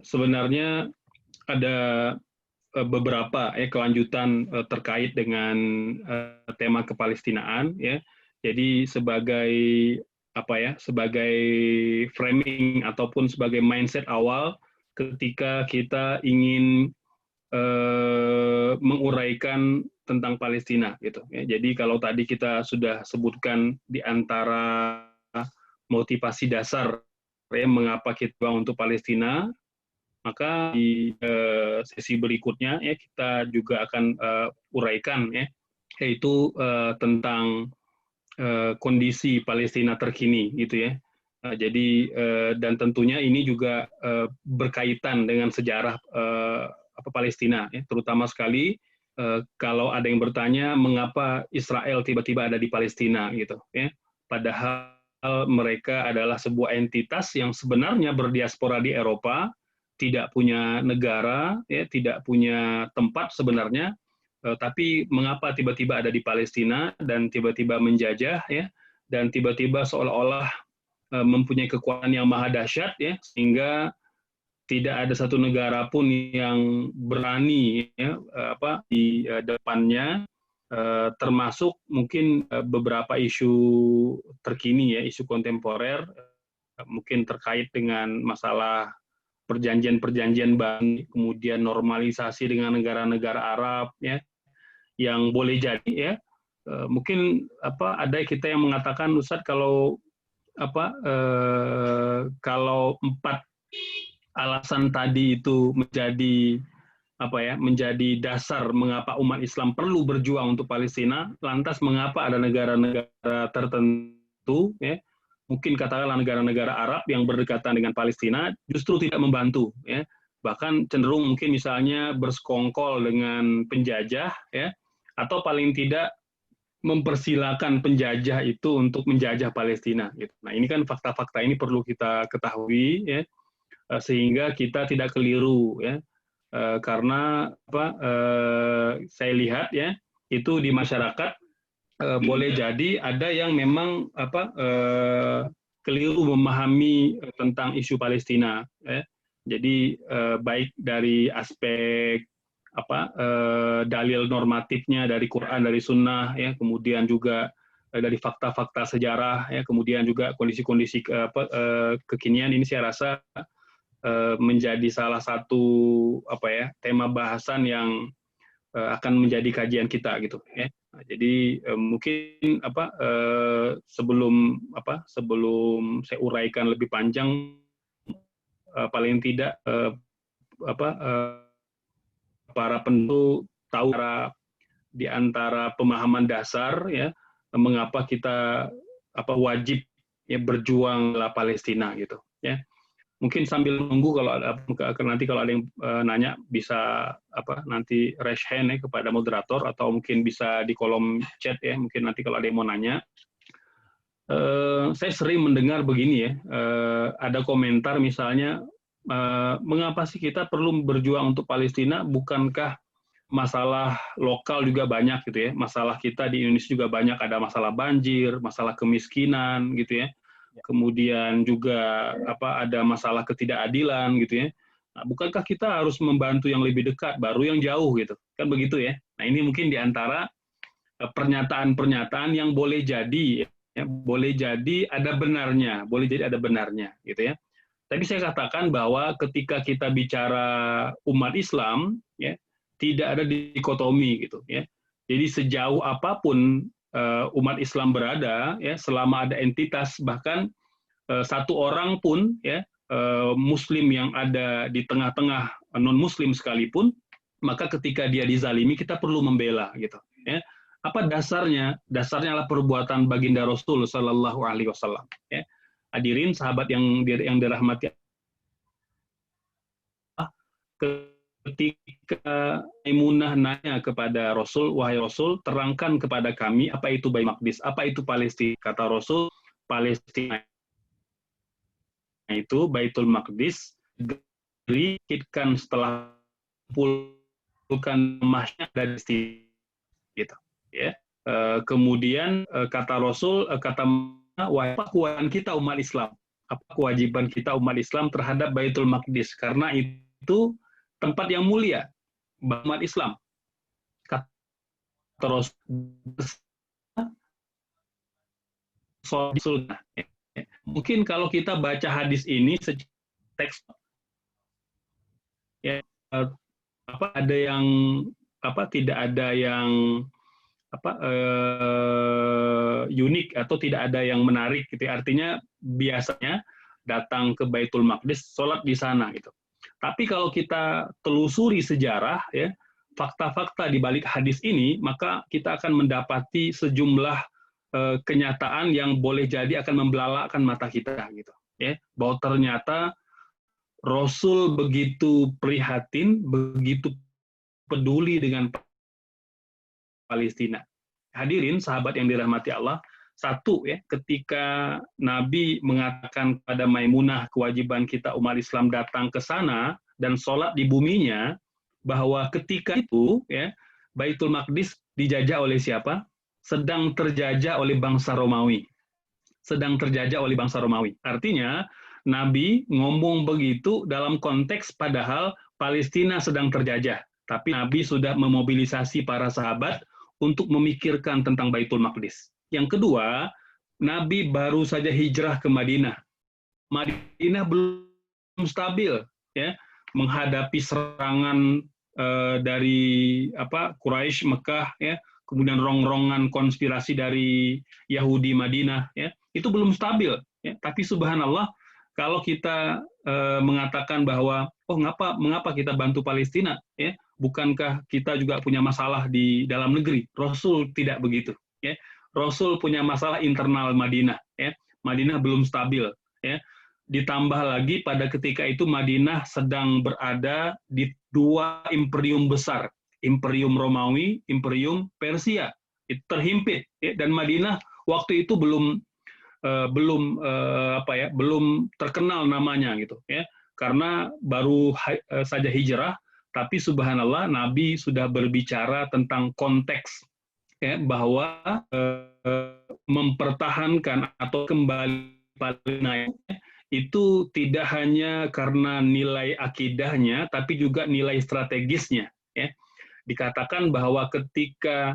sebenarnya ada beberapa kelanjutan terkait dengan tema kepalestinaan ya. Jadi sebagai apa ya, sebagai framing ataupun sebagai mindset awal ketika kita ingin menguraikan tentang Palestina gitu ya. Jadi kalau tadi kita sudah sebutkan di antara motivasi dasar ya, mengapa kita untuk Palestina, maka di sesi berikutnya ya kita juga akan uraikan ya, yaitu tentang kondisi Palestina terkini gitu ya. Jadi dan tentunya ini juga berkaitan dengan sejarah Palestina ya, terutama sekali kalau ada yang bertanya mengapa Israel tiba-tiba ada di Palestina gitu ya. Padahal mereka adalah sebuah entitas yang sebenarnya berdiaspora di Eropa, tidak punya negara, ya, tidak punya tempat sebenarnya, tapi mengapa tiba-tiba ada di Palestina dan tiba-tiba menjajah, ya, dan tiba-tiba seolah-olah mempunyai kekuatan yang maha dahsyat, ya, sehingga tidak ada satu negara pun yang berani ya, di depannya, termasuk mungkin beberapa isu terkini ya, isu kontemporer, mungkin terkait dengan masalah perjanjian-perjanjian baru, kemudian normalisasi dengan negara-negara Arab, ya, yang boleh jadi ya, mungkin ada kita yang mengatakan Ustadz kalau 4 alasan tadi itu menjadi dasar mengapa umat Islam perlu berjuang untuk Palestina, lantas mengapa ada negara-negara tertentu ya, mungkin katakanlah negara-negara Arab yang berdekatan dengan Palestina justru tidak membantu ya, bahkan cenderung mungkin misalnya bersekongkol dengan penjajah ya, atau paling tidak mempersilahkan penjajah itu untuk menjajah Palestina gitu. Nah, ini kan fakta-fakta ini perlu kita ketahui ya, sehingga kita tidak keliru ya, karena saya lihat ya itu di masyarakat boleh jadi ada yang memang keliru memahami tentang isu Palestina ya. Jadi baik dari aspek dalil normatifnya dari Quran, dari Sunnah ya, kemudian juga dari fakta-fakta sejarah ya, kemudian juga kondisi-kondisi kekinian, ini saya rasa menjadi salah satu tema bahasan yang akan menjadi kajian kita gitu ya. Nah, jadi mungkin sebelum saya uraikan lebih panjang, paling tidak para penentu tahu di antara pemahaman dasar ya, mengapa kita wajib ya berjuang la Palestina gitu ya. Mungkin sambil menunggu kalau ada nanti kalau ada yang nanya bisa nanti raise hand ya kepada moderator atau mungkin bisa di kolom chat ya, mungkin nanti kalau ada yang mau nanya. Saya sering mendengar begini ya, ada komentar misalnya, mengapa sih kita perlu berjuang untuk Palestina, bukankah masalah lokal juga banyak gitu ya, masalah kita di Indonesia juga banyak, ada masalah banjir, masalah kemiskinan gitu ya, kemudian juga ada masalah ketidakadilan gitu ya. Nah, bukankah kita harus membantu yang lebih dekat, baru yang jauh gitu, kan begitu ya. Nah ini mungkin di antara pernyataan-pernyataan yang boleh jadi ada benarnya, gitu ya. Tapi saya katakan bahwa ketika kita bicara umat Islam, ya tidak ada dikotomi gitu ya. Jadi sejauh apapun umat Islam berada, ya selama ada entitas bahkan satu orang pun ya Muslim yang ada di tengah-tengah non Muslim sekalipun, maka ketika dia dizalimi kita perlu membela gitu ya. Apa dasarnya? Dasarnya adalah perbuatan baginda Rasul Shallallahu Alaihi Wasallam. Ya. Hadirin sahabat yang dirahmati, ketika Maimunah nanya kepada Rasul, wahai Rasul, terangkan kepada kami apa itu Baitul Maqdis, apa itu Palestina. Kata Rasul, Palestina itu Baitul Maqdis dikitkan setelah pulkan emasnya dari sini, gitu. Ya. Kemudian kata Rasul, wahai apa kewajiban kita umat Islam? Apa kewajiban kita umat Islam terhadap Baitul Maqdis? Karena itu tempat yang mulia umat Islam. Kata Rasul, mungkin kalau kita baca hadis ini secara teks, ya ada yang tidak ada yang unik atau tidak ada yang menarik gitu. Artinya biasanya datang ke Baitul Maqdis, sholat di sana gitu. Tapi kalau kita telusuri sejarah ya, fakta-fakta di balik hadis ini, maka kita akan mendapati sejumlah kenyataan yang boleh jadi akan membelalakkan mata kita gitu ya, bahwa ternyata Rasul begitu prihatin, begitu peduli dengan Palestina. Hadirin sahabat yang dirahmati Allah, satu ya, ketika Nabi mengatakan kepada Maimunah kewajiban kita umat Islam datang ke sana dan sholat di buminya, bahwa ketika itu ya Baitul Maqdis dijajah oleh siapa? Sedang terjajah oleh bangsa Romawi. Sedang terjajah oleh bangsa Romawi. Artinya Nabi ngomong begitu dalam konteks padahal Palestina sedang terjajah. Tapi Nabi sudah memobilisasi para sahabat untuk memikirkan tentang Baitul Maqdis. Yang kedua, Nabi baru saja hijrah ke Madinah. Madinah belum stabil, ya, menghadapi serangan dari Quraisy Mekah, ya, kemudian rongrongan konspirasi dari Yahudi Madinah, ya, itu belum stabil. Ya. Tapi subhanallah, kalau kita mengatakan bahwa mengapa kita bantu Palestina, ya, bukankah kita juga punya masalah di dalam negeri? Rasul tidak begitu. Ya. Rasul punya masalah internal Madinah. Ya. Madinah belum stabil. Ya. Ditambah lagi pada ketika itu Madinah sedang berada di dua imperium besar. Imperium Romawi, Imperium Persia. Itu terhimpit. Ya. Dan Madinah waktu itu belum terkenal namanya gitu. Ya. Karena baru saja hijrah, tapi subhanallah Nabi sudah berbicara tentang konteks ya, bahwa mempertahankan atau kembali Palestina itu tidak hanya karena nilai akidahnya, tapi juga nilai strategisnya. Ya. Dikatakan bahwa ketika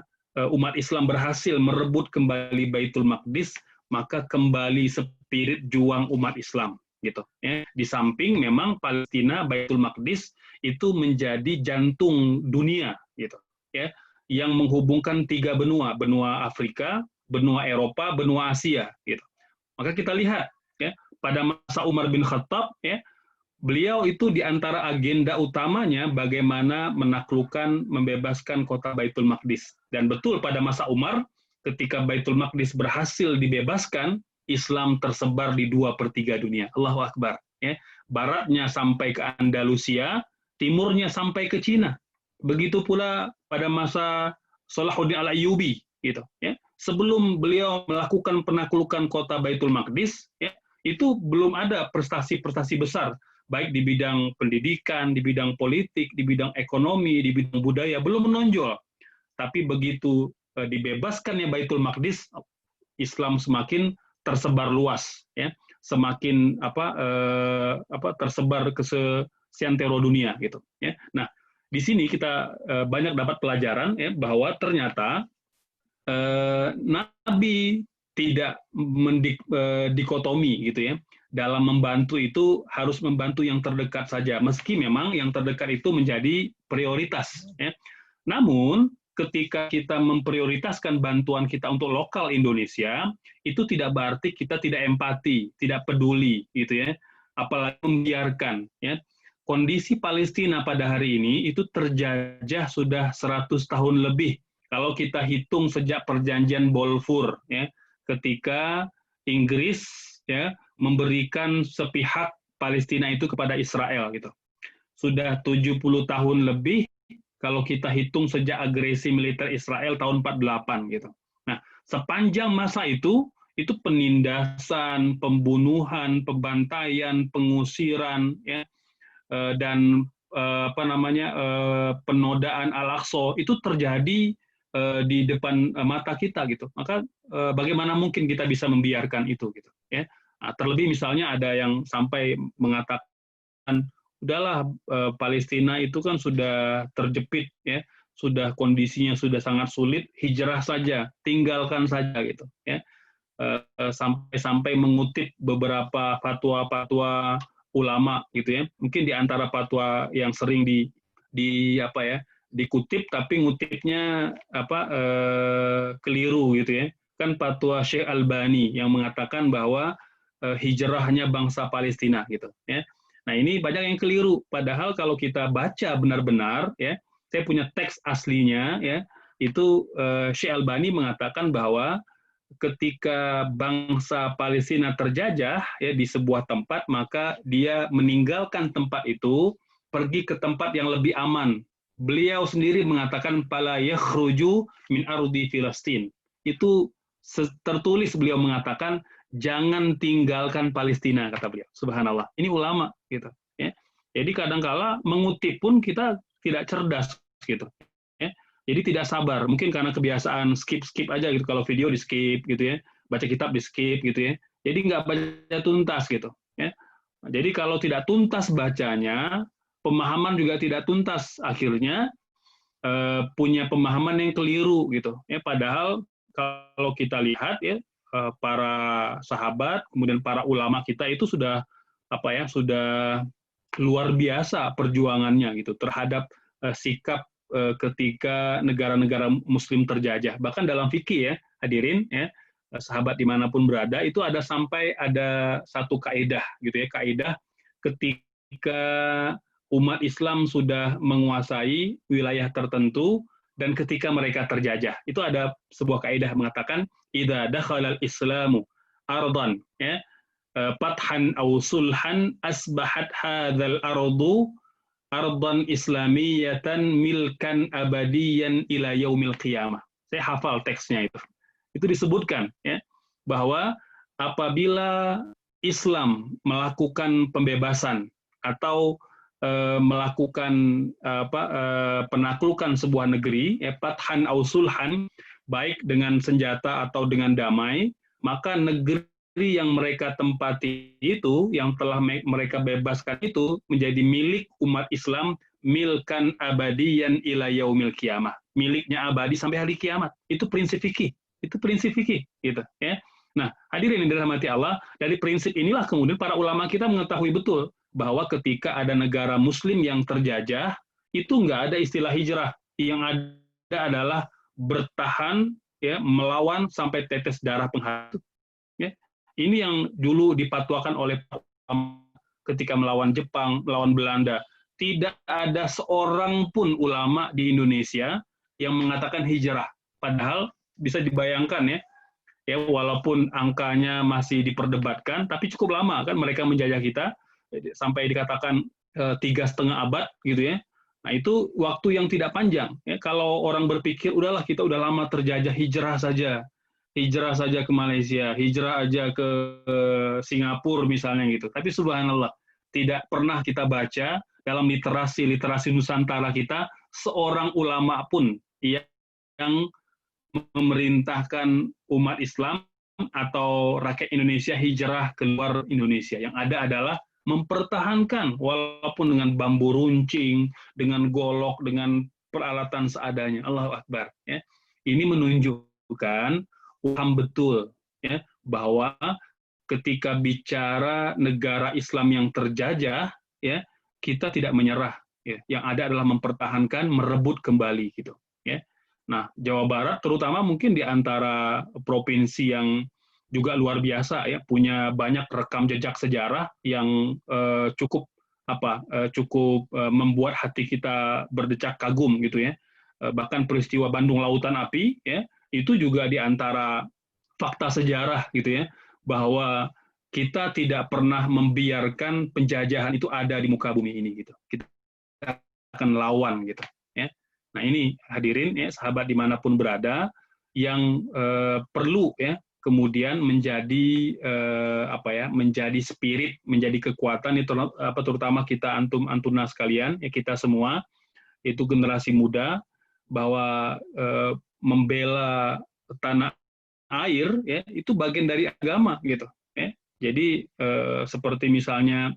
umat Islam berhasil merebut kembali Baitul Maqdis, maka kembali spirit juang umat Islam. Gitu. Ya. Di samping memang Palestina, Baitul Maqdis itu menjadi jantung dunia, gitu. Ya, yang menghubungkan tiga benua, benua Afrika, benua Eropa, benua Asia. Gitu. Maka kita lihat, ya, pada masa Umar bin Khattab, ya, beliau itu di antara agenda utamanya bagaimana menaklukkan, membebaskan kota Baitul Maqdis. Dan betul pada masa Umar, ketika Baitul Maqdis berhasil dibebaskan, Islam tersebar di 2/3 dunia. Allahu Akbar. ya. Baratnya sampai ke Andalusia, timurnya sampai ke Cina. Begitu pula pada masa Salahuddin Al-Ayyubi, gitu, ya. Sebelum beliau melakukan penaklukan kota Baitul Maqdis, ya, itu belum ada prestasi-prestasi besar, baik di bidang pendidikan, di bidang politik, di bidang ekonomi, di bidang budaya, belum menonjol. Tapi begitu dibebaskannya Baitul Maqdis, Islam semakin tersebar luas, ya, semakin tersebar ke seantero dunia, gitu, ya. Nah, di sini kita banyak dapat pelajaran, ya, bahwa ternyata Nabi tidak mendikotomi, gitu, ya. Dalam membantu itu harus membantu yang terdekat saja, meski memang yang terdekat itu menjadi prioritas, ya. Namun ketika kita memprioritaskan bantuan kita untuk lokal Indonesia, itu tidak berarti kita tidak empati, tidak peduli, gitu, ya. Apalagi membiarkan, ya. Kondisi Palestina pada hari ini itu terjajah sudah 100 tahun lebih. Kalau kita hitung sejak perjanjian Balfour, ya, ketika Inggris, ya, memberikan sepihak Palestina itu kepada Israel, gitu. Sudah 70 tahun lebih kalau kita hitung sejak agresi militer Israel tahun 48, gitu. Nah, sepanjang masa itu penindasan, pembunuhan, pembantaian, pengusiran, ya, dan penodaan Al-Aqsa itu terjadi di depan mata kita, gitu. Maka bagaimana mungkin kita bisa membiarkan itu, gitu, ya. Nah, terlebih misalnya ada yang sampai mengatakan, udahlah, Palestina itu kan sudah terjepit, ya, sudah kondisinya sudah sangat sulit, hijrah saja, tinggalkan saja, gitu, ya. Sampai mengutip beberapa fatwa-fatwa ulama, gitu, ya. Mungkin di antara fatwa yang sering dikutip tapi ngutipnya keliru, gitu, ya. Kan fatwa Syekh Albani yang mengatakan bahwa hijrahnya bangsa Palestina, gitu, ya. Nah, ini banyak yang keliru. Padahal kalau kita baca benar-benar, ya, saya punya teks aslinya, ya, itu Syekh Albani mengatakan bahwa ketika bangsa Palestina terjajah, ya, di sebuah tempat, maka dia meninggalkan tempat itu, pergi ke tempat yang lebih aman. Beliau sendiri mengatakan pala yakhruju min ardi Filastin. Itu tertulis beliau mengatakan jangan tinggalkan Palestina, kata beliau. Subhanallah. Ini ulama, gitu, ya. Jadi kadangkala mengutip pun kita tidak cerdas, gitu, ya. Jadi tidak sabar. Mungkin karena kebiasaan skip aja, gitu. Kalau video di skip, gitu, ya. Baca kitab di skip, gitu, ya. Jadi nggak baca tuntas, gitu, ya. Jadi kalau tidak tuntas bacanya, pemahaman juga tidak tuntas. Akhirnya punya pemahaman yang keliru, gitu, ya. Padahal kalau kita lihat, ya, para sahabat, kemudian para ulama kita itu sudah sudah luar biasa perjuangannya, gitu, terhadap sikap ketika negara-negara Muslim terjajah. Bahkan dalam fikih, ya, hadirin, ya, sahabat dimanapun berada, itu sampai ada satu kaidah, gitu, ya, kaidah ketika umat Islam sudah menguasai wilayah tertentu dan ketika mereka terjajah, itu ada sebuah kaidah mengatakan idza dakhala al-islamu ardan, ya, fathan aw sulhan asbahat hadzal ardu ardan islamiyatan milkan abadiyan ila yaumil qiyamah. Saya hafal teksnya itu. Itu disebutkan, ya, bahwa apabila Islam melakukan pembebasan atau melakukan penaklukan sebuah negeri, ya, fathan aw sulhan, baik dengan senjata atau dengan damai, maka negeri yang mereka tempati itu, yang telah mereka bebaskan itu, menjadi milik umat Islam, milkan abadiyan ila yaumil qiyamah. Miliknya abadi sampai hari kiamat. Itu prinsip fikih. Itu prinsip fikih, gitu, ya. Nah, hadirin yang dirahmati Allah, dari prinsip inilah kemudian para ulama kita mengetahui betul bahwa ketika ada negara Muslim yang terjajah, itu nggak ada istilah hijrah. Yang ada adalah bertahan, ya, melawan sampai tetes darah penghabisan. Ya. Ini yang dulu dipatwakan oleh ketika melawan Jepang, melawan Belanda. Tidak ada seorang pun ulama di Indonesia yang mengatakan hijrah. Padahal bisa dibayangkan, ya, walaupun angkanya masih diperdebatkan, tapi cukup lama kan mereka menjajah kita. sampai dikatakan 3,5 abad gitu ya. Nah itu waktu yang tidak panjang. Ya. Kalau orang berpikir udahlah kita udah lama terjajah, hijrah saja ke Malaysia, hijrah aja ke Singapura misalnya gitu. Tapi subhanallah, tidak pernah kita baca dalam literasi Nusantara kita seorang ulama pun yang memerintahkan umat Islam atau rakyat Indonesia hijrah keluar Indonesia. Yang ada adalah mempertahankan walaupun dengan bambu runcing, dengan golok, dengan peralatan seadanya. Allahu Akbar. Ya. Ini menunjukkan paham betul ya bahwa ketika bicara negara Islam yang terjajah, ya kita tidak menyerah. Ya. Yang ada adalah mempertahankan, merebut kembali gitu. Ya. Nah, Jawa Barat terutama mungkin di antara provinsi yang juga luar biasa ya, punya banyak rekam jejak sejarah yang cukup membuat hati kita berdecak kagum gitu ya. Bahkan peristiwa Bandung Lautan Api ya, itu juga di antara fakta sejarah gitu ya, bahwa kita tidak pernah membiarkan penjajahan itu ada di muka bumi ini gitu. Kita akan lawan gitu ya. Nah ini hadirin ya sahabat dimanapun berada yang perlu ya kemudian menjadi menjadi spirit, menjadi kekuatan itu terutama kita antuna sekalian ya, kita semua itu generasi muda, bahwa membela tanah air ya itu bagian dari agama gitu ya. Jadi seperti misalnya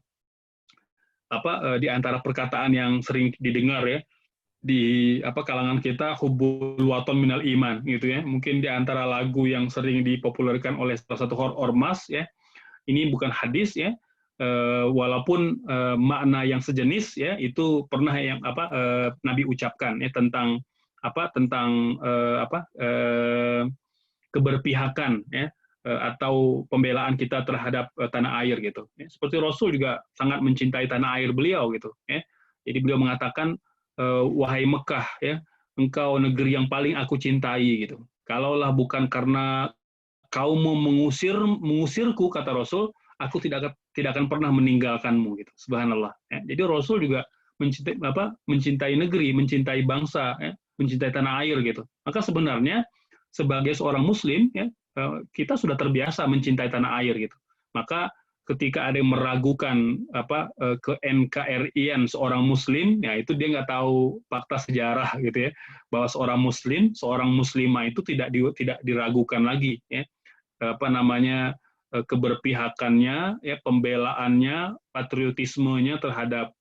di antara perkataan yang sering didengar ya di kalangan kita, hubul waton minal iman gitu ya. Mungkin di antara lagu yang sering dipopulerkan oleh salah satu ormas ya. Ini bukan hadis ya. Walaupun makna yang sejenis ya itu pernah yang Nabi ucapkan ya tentang keberpihakan ya atau pembelaan kita terhadap tanah air gitu. Seperti Rasul juga sangat mencintai tanah air beliau gitu. Ya. Jadi beliau mengatakan, wahai Mekah ya, engkau negeri yang paling aku cintai gitu. Kalaulah bukan karena kaummu mengusirku kata Rasul, aku tidak akan pernah meninggalkanmu gitu. Subhanallah. Ya. Jadi Rasul juga mencintai negeri, mencintai bangsa, ya, mencintai tanah air gitu. Maka sebenarnya sebagai seorang Muslim ya kita sudah terbiasa mencintai tanah air gitu. Maka ketika ada yang meragukan ke NKRI-an seorang Muslim, ya itu dia nggak tahu fakta sejarah gitu ya, bahwa seorang Muslim, seorang Muslimah itu tidak diragukan lagi ya, keberpihakannya, ya pembelaannya, patriotismenya terhadap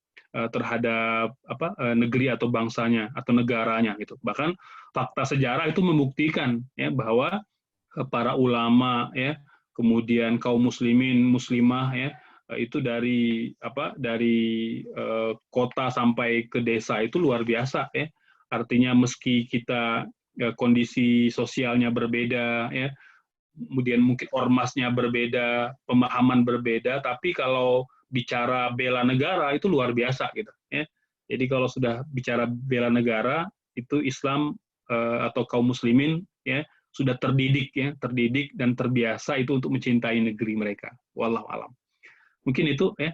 negeri atau bangsanya atau negaranya gitu. Bahkan fakta sejarah itu membuktikan ya bahwa para ulama ya, kemudian kaum muslimin muslimah ya itu dari kota sampai ke desa itu luar biasa ya. Artinya meski kita kondisi sosialnya berbeda ya, kemudian mungkin ormasnya berbeda, pemahaman berbeda, tapi kalau bicara bela negara itu luar biasa gitu ya. Jadi kalau sudah bicara bela negara itu Islam atau kaum muslimin ya sudah terdidik dan terbiasa itu untuk mencintai negeri mereka. Wallahu alam. Mungkin itu ya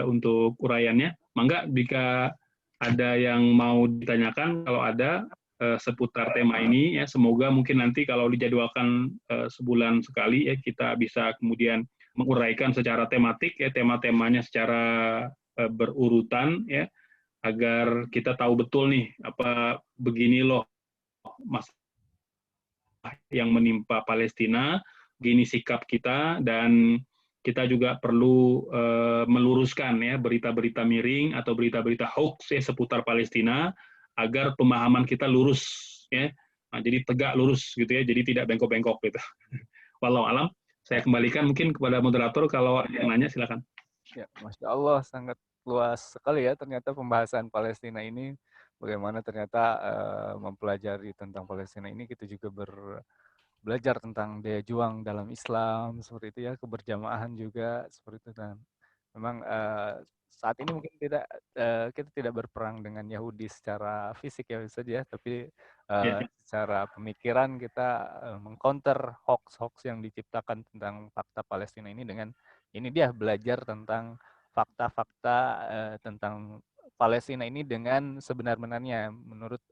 untuk uraiannya. Mangga jika ada yang mau ditanyakan, kalau ada seputar tema ini ya, semoga mungkin nanti kalau dijadwalkan sebulan sekali ya kita bisa kemudian menguraikan secara tematik ya, tema-temanya secara berurutan ya, agar kita tahu betul nih begini loh masalah yang menimpa Palestina, gini sikap kita, dan kita juga perlu meluruskan ya berita-berita miring atau berita-berita hoax ya seputar Palestina agar pemahaman kita lurus ya. Nah, jadi tegak lurus gitu ya, jadi tidak bengkok-bengkok gitu. Walau alam, saya kembalikan mungkin kepada moderator kalau ada yang nanya silakan. Ya, Masya Allah, sangat luas sekali ya ternyata pembahasan Palestina ini. Bagaimana ternyata mempelajari tentang Palestina ini kita juga belajar tentang daya juang dalam Islam seperti itu ya, keberjamahan juga seperti itu. Dan memang saat ini mungkin kita tidak berperang dengan Yahudi secara fisik ya saja, tapi secara pemikiran kita mengcounter hoax yang diciptakan tentang fakta Palestina ini dengan ini dia belajar tentang fakta-fakta tentang Palestina ini dengan sebenar-benarnya menurut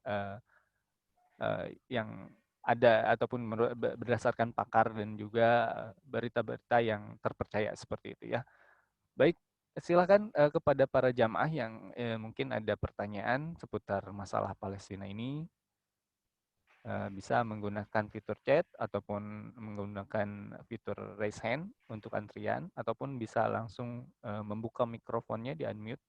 yang ada ataupun berdasarkan pakar dan juga berita-berita yang terpercaya seperti itu ya. Baik, silakan kepada para jamaah yang mungkin ada pertanyaan seputar masalah Palestina ini, bisa menggunakan fitur chat ataupun menggunakan fitur raise hand untuk antrian, ataupun bisa langsung membuka mikrofonnya di unmute.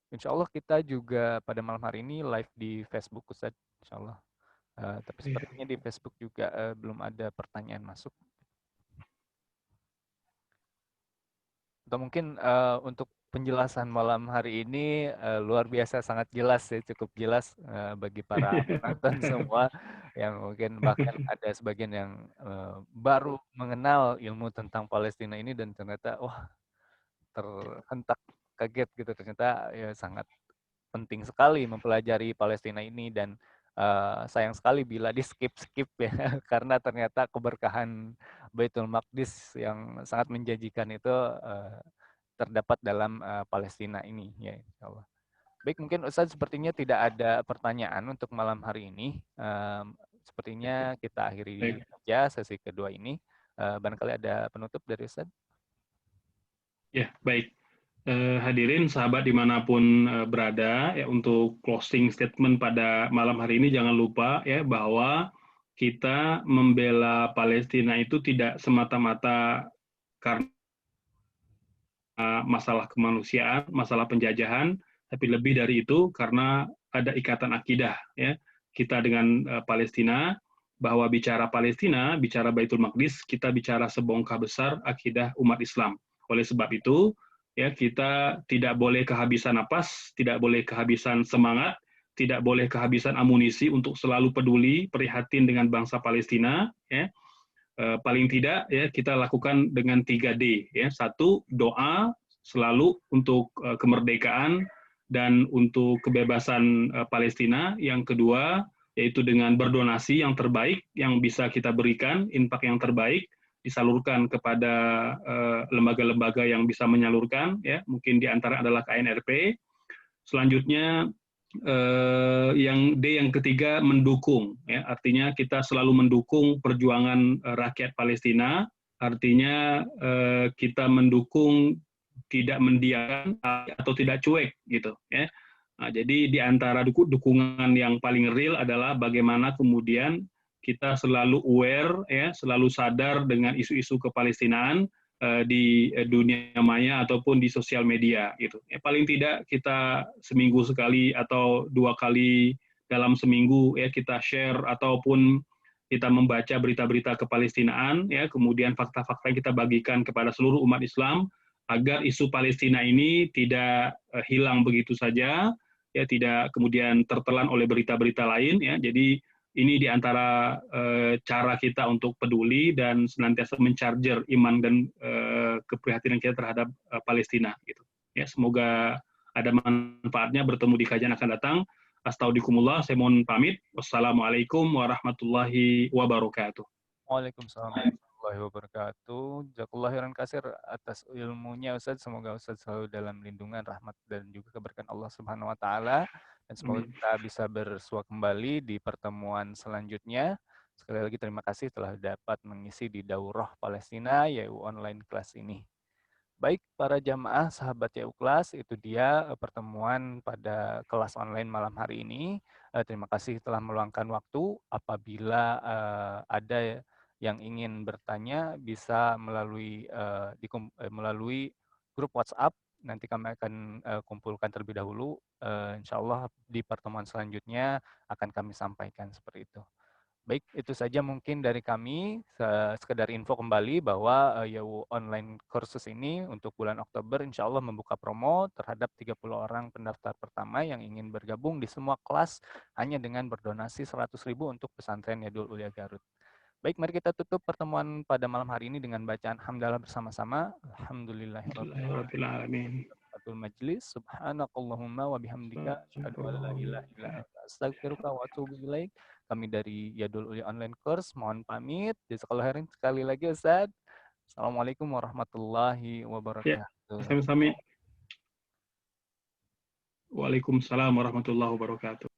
Insya Allah kita juga pada malam hari ini live di Facebook, Ustaz. Insya Allah. Tapi sepertinya di Facebook juga belum ada pertanyaan masuk. Atau mungkin untuk penjelasan malam hari ini luar biasa, sangat jelas ya, cukup jelas bagi para penonton semua yang mungkin bahkan ada sebagian yang baru mengenal ilmu tentang Palestina ini dan ternyata wah terhentak kaget gitu, ternyata ya sangat penting sekali mempelajari Palestina ini dan sayang sekali bila di skip ya karena ternyata keberkahan Baitul Maqdis yang sangat menjanjikan itu terdapat dalam Palestina ini ya insyaallah. Baik, mungkin Ustadz sepertinya tidak ada pertanyaan untuk malam hari ini. Sepertinya kita akhiri saja sesi kedua ini. Barangkali ada penutup dari Ustadz? Ya, baik. Hadirin sahabat dimanapun berada, ya untuk closing statement pada malam hari ini jangan lupa ya bahwa kita membela Palestina itu tidak semata-mata karena masalah kemanusiaan, masalah penjajahan, tapi lebih dari itu karena ada ikatan akidah ya kita dengan Palestina, bahwa bicara Palestina, bicara Baitul Maqdis, kita bicara sebongkah besar akidah umat Islam. Oleh sebab itu, ya kita tidak boleh kehabisan napas, tidak boleh kehabisan semangat, tidak boleh kehabisan amunisi untuk selalu peduli, prihatin dengan bangsa Palestina, ya. Paling tidak ya kita lakukan dengan 3D ya. Satu, doa selalu untuk kemerdekaan dan untuk kebebasan Palestina. Yang kedua, yaitu dengan berdonasi yang terbaik yang bisa kita berikan, infak yang terbaik disalurkan kepada lembaga-lembaga yang bisa menyalurkan ya. Mungkin di antara adalah KNRP. Selanjutnya yang D yang ketiga mendukung ya, artinya kita selalu mendukung perjuangan rakyat Palestina, artinya kita mendukung, tidak mendiamkan atau tidak cuek gitu ya. Nah, jadi di antara dukungan yang paling real adalah bagaimana kemudian kita selalu aware ya, selalu sadar dengan isu-isu kepalestinaan di dunia maya ataupun di sosial media gitu. Ya, paling tidak kita seminggu sekali atau 2 kali dalam seminggu ya kita share ataupun kita membaca berita-berita kepalestinaan ya, kemudian fakta-fakta kita bagikan kepada seluruh umat Islam agar isu Palestina ini tidak hilang begitu saja ya, tidak kemudian tertelan oleh berita-berita lain ya. Jadi ini diantara cara kita untuk peduli dan senantiasa mencharger iman dan keprihatinan kita terhadap Palestina. Gitu. Ya, semoga ada manfaatnya. Bertemu di kajian akan datang. Astagfirullah, saya mohon pamit. Wassalamualaikum warahmatullahi wabarakatuh. Waalaikumsalam warahmatullahi wabarakatuh. Jazakallahu khairan katsir atas ilmunya Ustaz. Semoga Ustaz selalu dalam lindungan, rahmat dan juga keberkahan Allah Subhanahu wa taala. Dan semoga kita bisa bersua kembali di pertemuan selanjutnya. Sekali lagi terima kasih telah dapat mengisi di Daurah Palestina yaitu online kelas ini. Baik para jamaah sahabat YU Kelas, itu dia pertemuan pada kelas online malam hari ini. Terima kasih telah meluangkan waktu. Apabila ada yang ingin bertanya bisa melalui melalui grup WhatsApp. Nanti kami akan kumpulkan terlebih dahulu. Insya Allah di pertemuan selanjutnya akan kami sampaikan seperti itu. Baik, itu saja mungkin dari kami. Sekedar info kembali bahwa YU online kursus ini untuk bulan Oktober insya Allah membuka promo terhadap 30 orang pendaftar pertama yang ingin bergabung di semua kelas hanya dengan berdonasi 100.000 untuk pesantren Yadul Ulia Garut. Baik, mari kita tutup pertemuan pada malam hari ini dengan bacaan hamdalah bersama-sama. Alhamdulillahirabbil alamin. Majlis subhanakallahumma wa bihamdika asyhadu an la ilaha illa anta astaghfiruka wa atubu ilaik. Kami dari Yadul Uli Online Course mohon pamit. Jazakallahu khairan sekali lagi Ustaz. Assalamualaikum warahmatullahi Ya, wabarakatuh. sami-sami. Waalaikumsalam warahmatullahi wabarakatuh.